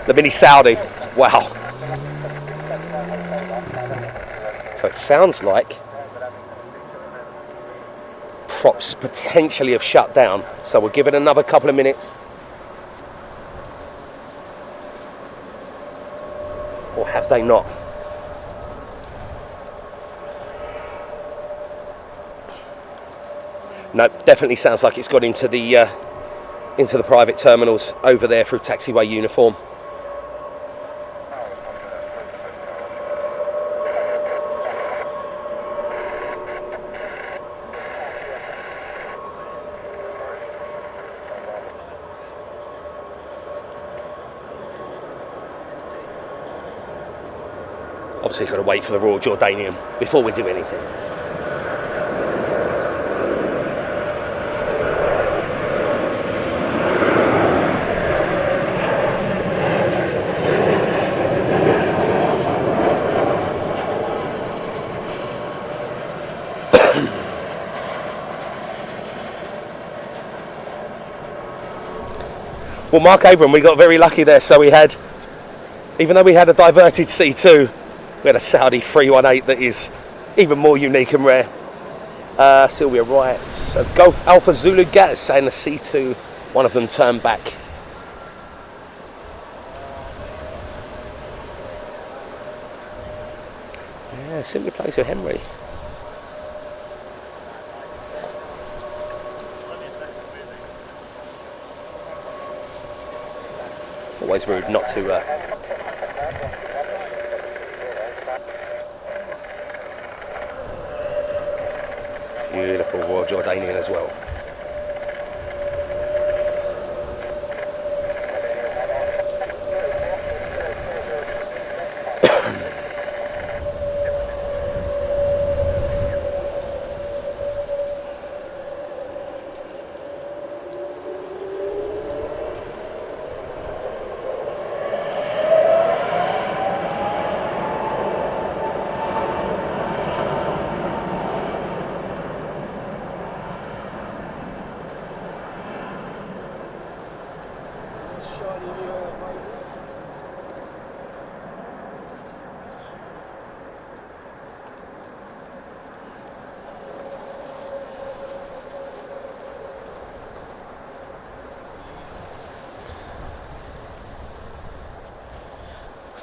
The Mini Saudi. Wow. So it sounds like props potentially have shut down. So we'll give it another couple of minutes. Or have they not? No, definitely sounds like it's got into the private terminals over there through taxiway uniform. Obviously, got to wait for the Royal Jordanian before we do anything. Well, Mark Abram, we got very lucky there. So we had, even though we had a diverted C2, we had a Saudi 318 that is even more unique and rare. Sylvia writes, Golf Alpha Zulu Gas saying the C2, one of them turned back. Yeah, simply plays with Henry. Always rude not to beautiful Royal Jordanian as well.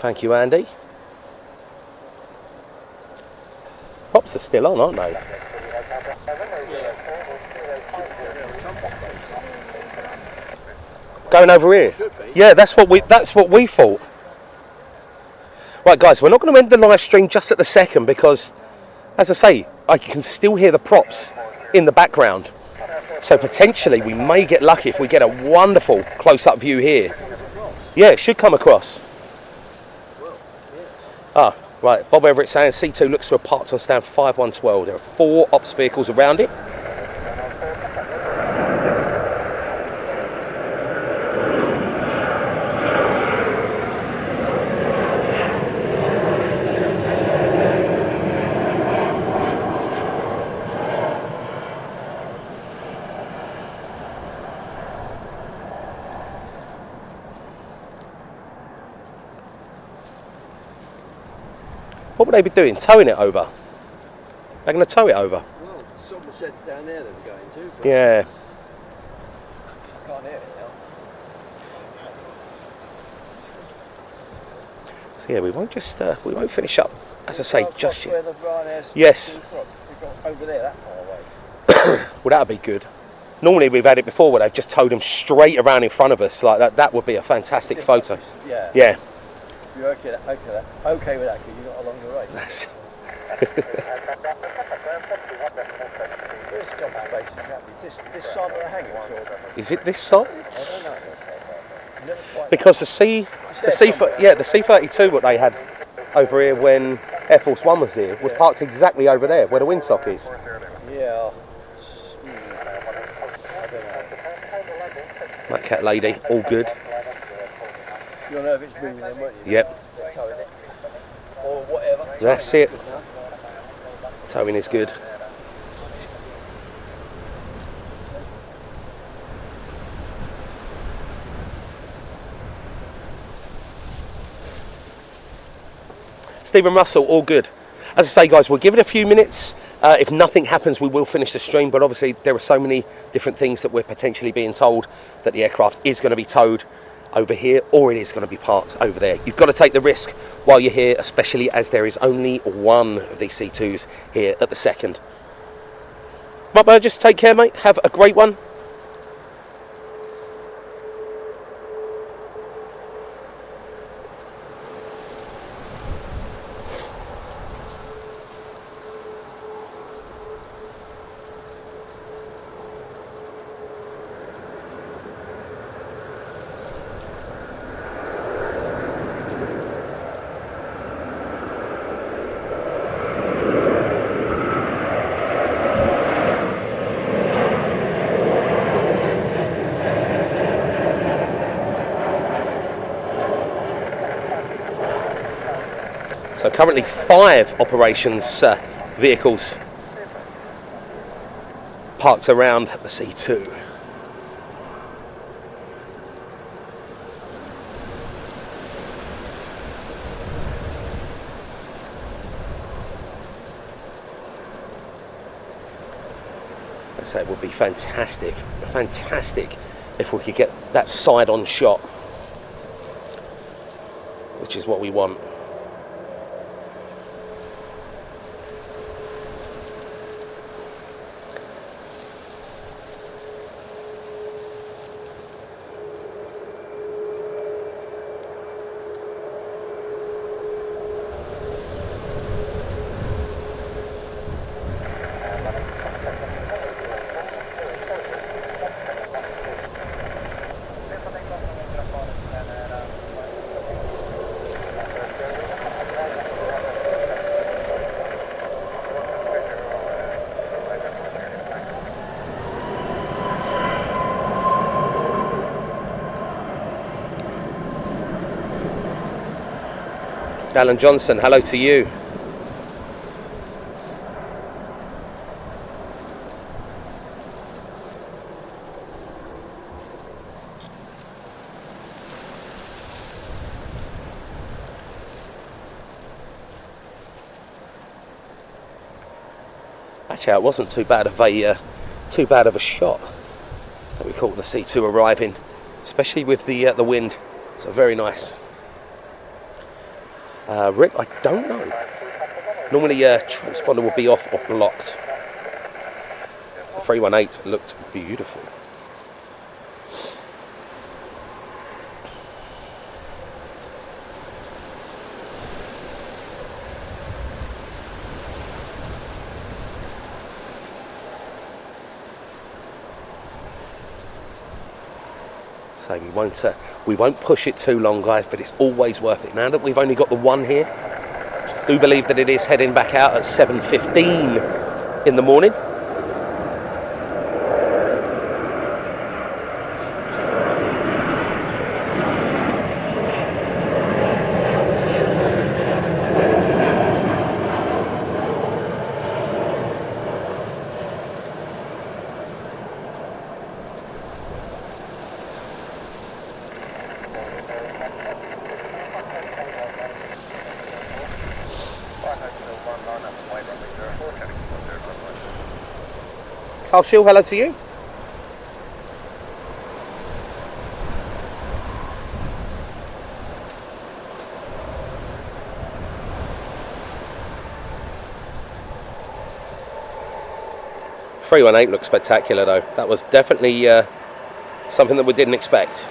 Thank you, Andy. Props are still on, aren't they? Going over here? Yeah, that's what we thought. Right, guys, we're not going to end the live stream just at the second because, as I say, I can still hear the props in the background. So potentially we may get lucky if we get a wonderful close-up view here. Yeah, it should come across. Ah, right, Bob Everett saying C2 looks to have parked on stand 5112. There are 4 ops vehicles around it. What would they be doing? Towing it over? They're going to tow it over? Well, someone said down there they were going to. Yeah. Can't hear it now. So yeah, we won't finish up, as I say, just yet. Where the rarest yes. We've got over there that far away. Well, that would be good. Normally we've had it before where they've just towed them straight around in front of us like that. That would be a fantastic photo. Yeah. Yeah. You're okay with that because you've got a longer range. That's This jump space is happy. This side of the hangar, sure. Is it this side? I don't know. Never quite Because the C32 what they had over here when Air Force One was here was parked exactly over there where the windsock is. Yeah. That cat lady, all good. You'll know if it's moving then, won't you? Yep. Towing it. Or whatever. That's it. Towing is good. Stephen Russell, all good. As I say, guys, we'll give it a few minutes. If nothing happens, we will finish the stream, but obviously there are so many different things that we're potentially being told that the aircraft is going to be towed over here or it is going to be parked over there. You've got to take the risk while you're here, especially as there is only one of these C2s here at the second. Right, but just take care, mate. Have a great one. So currently 5 operations vehicles parked around the C2. So it would be fantastic if we could get that side-on shot, which is what we want. Alan Johnson, hello to you. Actually, it wasn't too bad of a shot that we caught the C2 arriving, especially with the wind. So very nice. Rick, I don't know. Normally transponder will be off or blocked. The 318 looked beautiful. So we won't push it too long, guys, but it's always worth it. Now that we've only got the one here, I do believe that it is heading back out at 7:15 in the morning. Carl Shill, hello to you. .318 looks spectacular though. That was definitely something that we didn't expect.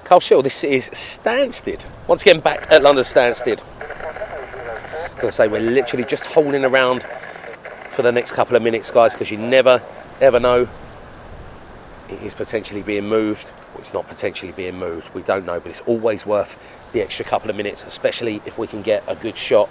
Carl Shill, this is Stansted. Once again, back at London Stansted. I'm going to say we're literally just holding around for the next couple of minutes, guys, because you never, ever know. It is potentially being moved, or it's not potentially being moved. We don't know, but it's always worth the extra couple of minutes, especially if we can get a good shot.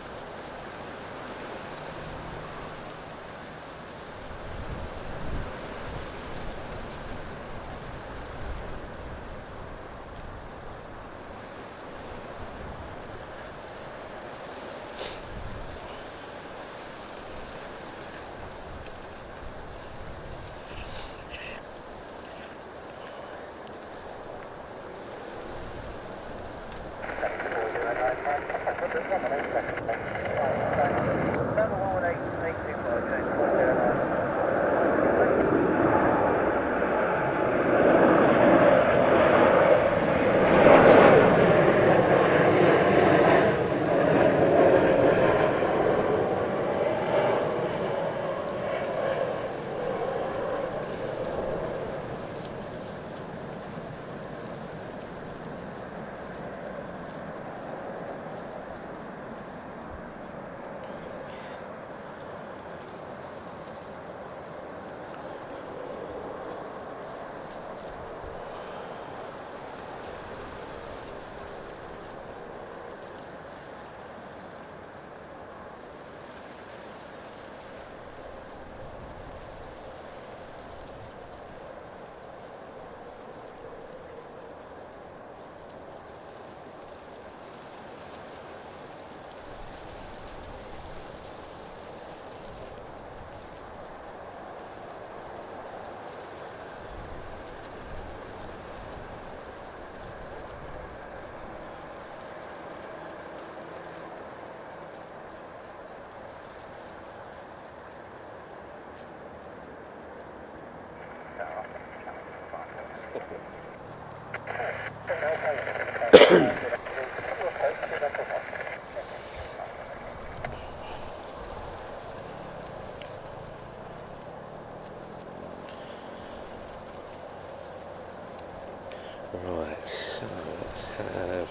Right, so let's have...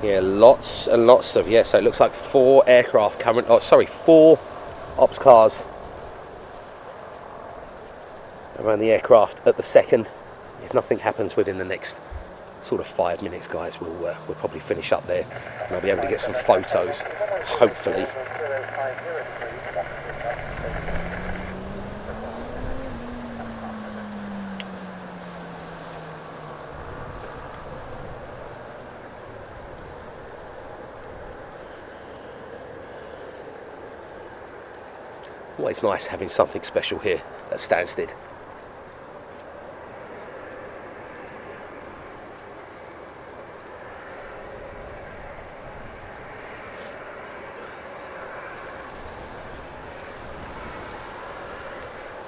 Yeah, lots and lots of, yeah, so it looks like 4 aircraft current, oh sorry, 4 ops cars around the aircraft at the second. If nothing happens within the next sort of 5 minutes, guys, we'll probably finish up there and I'll be able to get some photos, hopefully. Always nice having something special here at Stansted.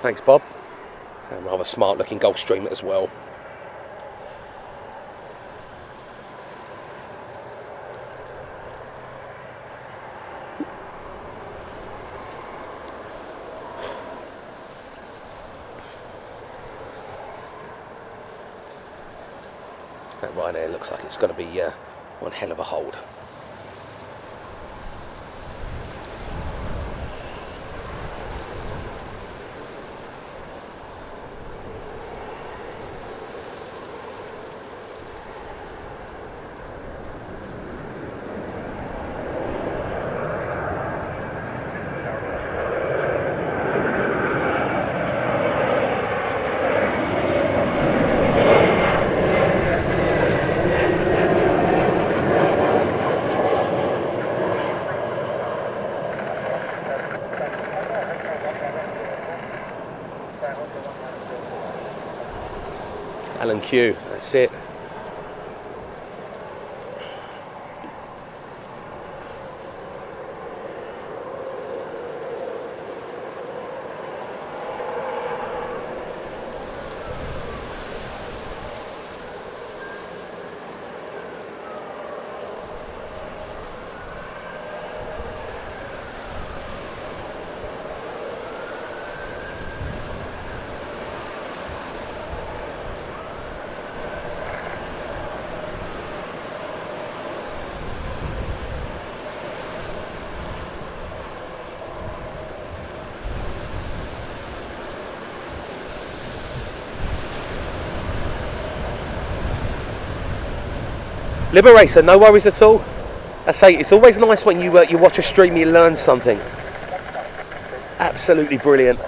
Thanks, Bob. And rather smart looking Gulfstream as well. That right there looks like it's going to be one hell of a hold. Alan Q, that's it. Liberator, no worries at all. I say it's always nice when you you watch a stream, you learn something. Absolutely brilliant.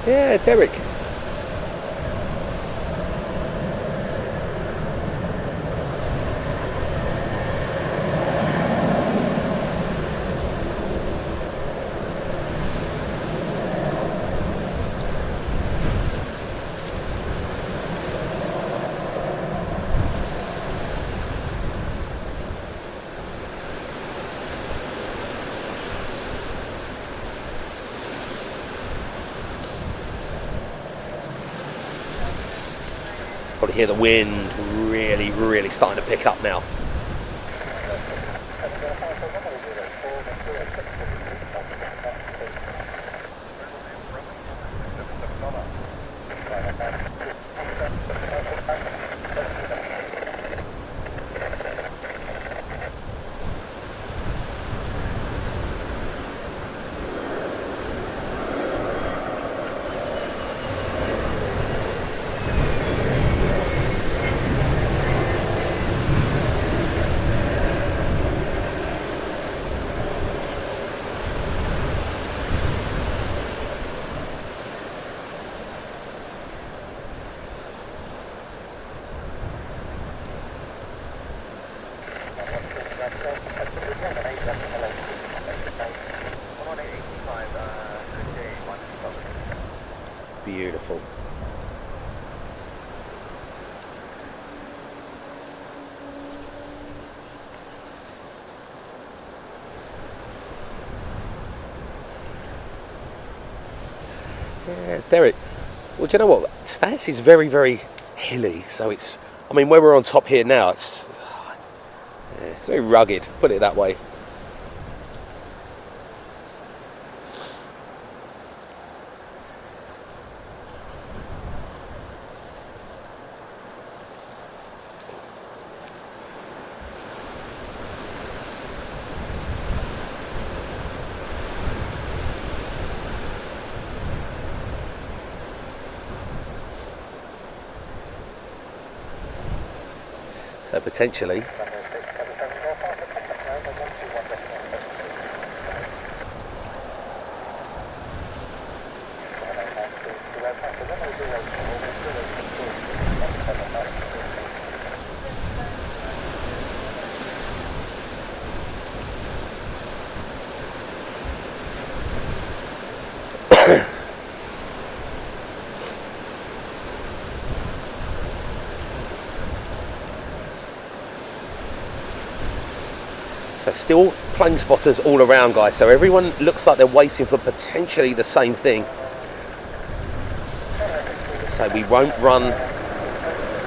Yeah, Derek. Probably hear the wind really starting to pick up now. Beautiful. Yeah, Derek. Well, do you know what? Stans is very, very hilly. So it's, I mean, where we're on top here now, it's very rugged, put it that way. So potentially so still plane spotters all around, guys, so everyone looks like they're waiting for potentially the same thing. So we won't run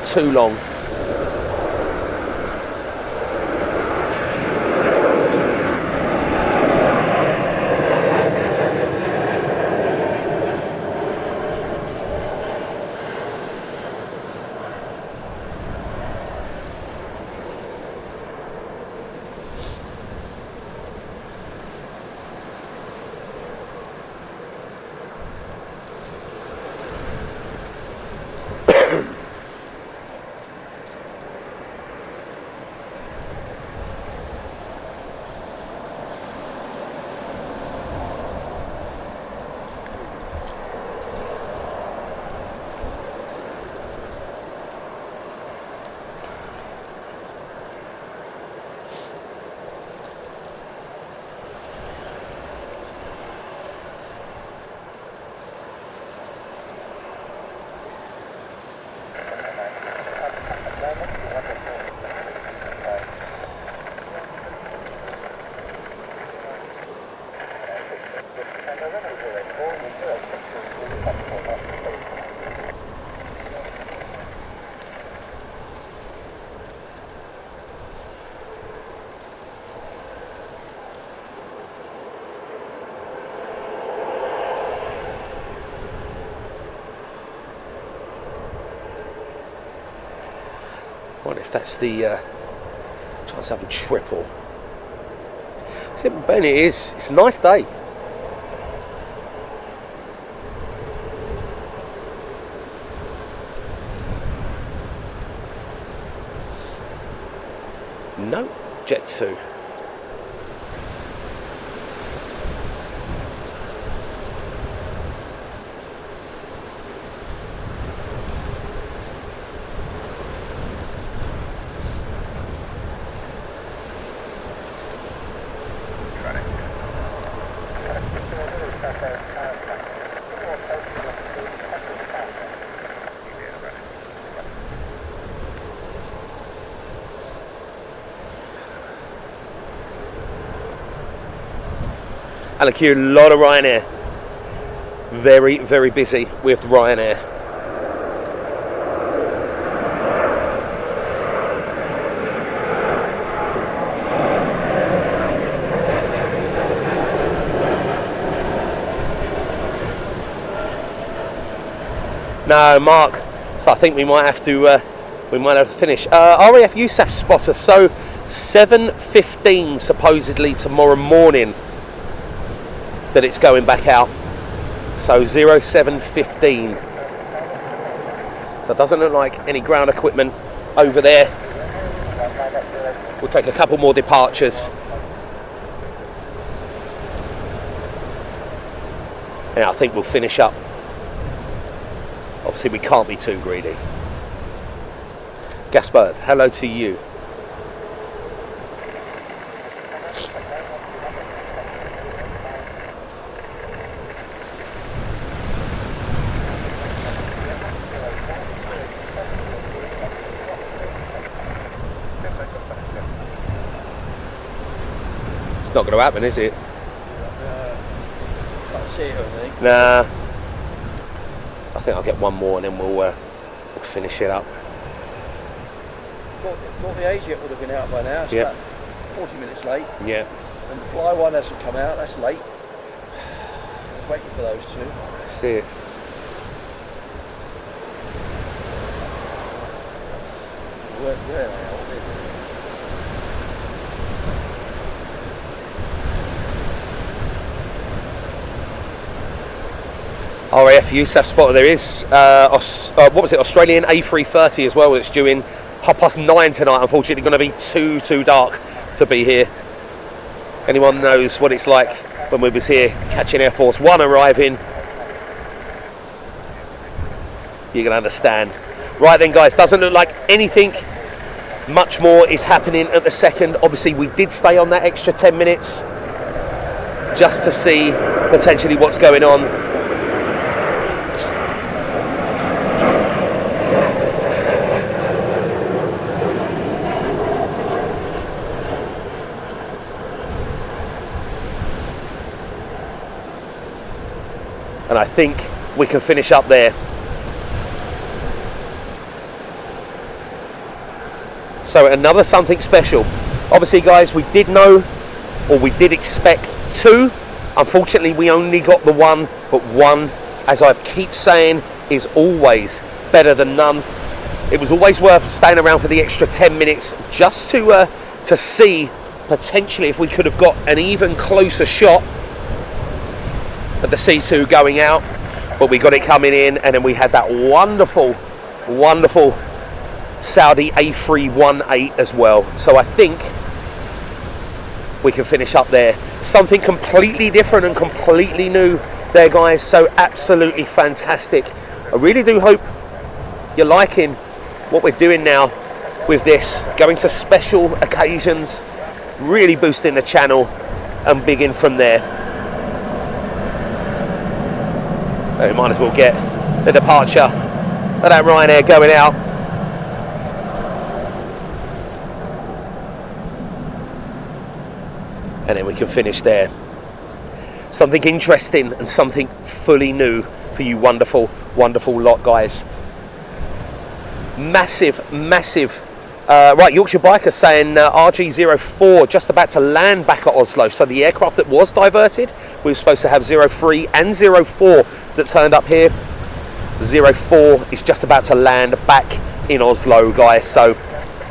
too long. What if that's the trying to have a triple? See, Ben, it is. It's a nice day. No, Jet 2. And a queue, a lot of Ryanair. Very, very busy with Ryanair. No, Mark. So I think we might have to finish. RAF USAF spotter. So 7:15 supposedly tomorrow morning that it's going back out. So 07:15. So it doesn't look like any ground equipment over there. We'll take a couple more departures. And I think we'll finish up. Obviously we can't be too greedy. Gaspard, hello to you. It's not going to happen, is it? Can't see it or anything. Nah. I think I'll get one more and then we'll finish it up. Thought the Asia would have been out by now. It's about 40 minutes late. Yeah. And the fly one hasn't come out. That's late. I was waiting for those two. That's it. Where are they? RAF USAF spotter. There is what was it, Australian A330 as well, that's due in 9:30 tonight. Unfortunately going to be too dark to be here. Anyone knows what it's like when we was here catching Air Force One arriving, you're going to understand. Right then guys, doesn't look like anything much more is happening at the second. Obviously we did stay on that extra 10 minutes just to see potentially what's going on. And I think we can finish up there. So another something special. Obviously guys, we did know, or we did expect two. Unfortunately we only got the one, but one, as I keep saying, is always better than none. It was always worth staying around for the extra 10 minutes just to see potentially if we could have got an even closer shot at the C-2 going out, but we got it coming in, and then we had that wonderful Saudi A318 as well. So I think we can finish up there. Something completely different and completely new there guys, so absolutely fantastic. I really do hope you're liking what we're doing now with this, going to special occasions, really boosting the channel and bigging from there. So we might as well get the departure of that Ryanair going out. And then we can finish there. Something interesting and something fully new for you wonderful lot guys. Massive right, Yorkshire Biker saying RG04 just about to land back at Oslo. So the aircraft that was diverted, we were supposed to have 03 and 04 that turned up here. 04 is just about to land back in Oslo guys, so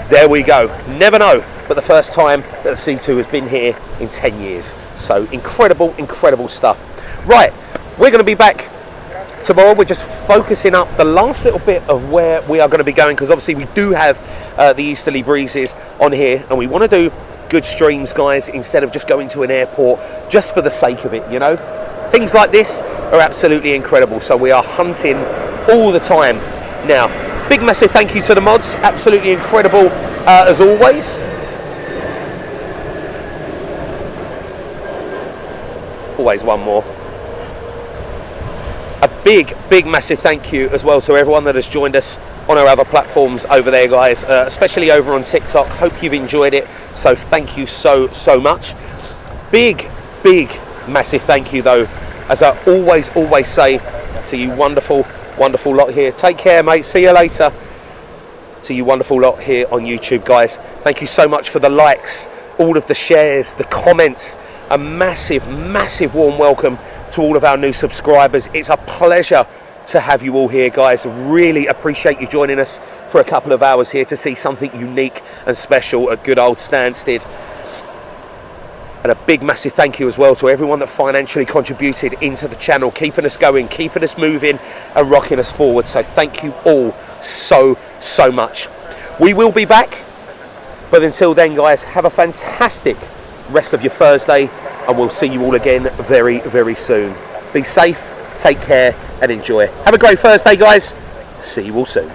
there we go. Never know, but the first time that the C2 has been here in 10 years. So incredible stuff. Right, we're going to be back tomorrow. We're just focusing up the last little bit of where we are going to be going, because obviously we do have the easterly breezes on here, and we want to do good streams guys, instead of just going to an airport just for the sake of it, you know. Things like this are absolutely incredible, so we are hunting all the time. Now, big massive thank you to the mods, absolutely incredible as always. Always one more. A big massive thank you as well to everyone that has joined us on our other platforms over there guys, especially over on TikTok. Hope you've enjoyed it, so thank you so much. Big massive thank you though, as I always say to you wonderful lot here. Take care mate, see you later. To you wonderful lot here on YouTube guys, thank you so much for the likes, all of the shares, the comments. A massive warm welcome to all of our new subscribers. It's a pleasure to have you all here guys. Really appreciate you joining us for a couple of hours here to see something unique and special at good old Stansted. And a big massive thank you as well to everyone that financially contributed into the channel, keeping us going, keeping us moving and rocking us forward. So thank you all so much. We will be back, but until then guys, have a fantastic rest of your Thursday, and we'll see you all again very soon. Be safe, take care and enjoy. Have a great Thursday guys. See you all soon.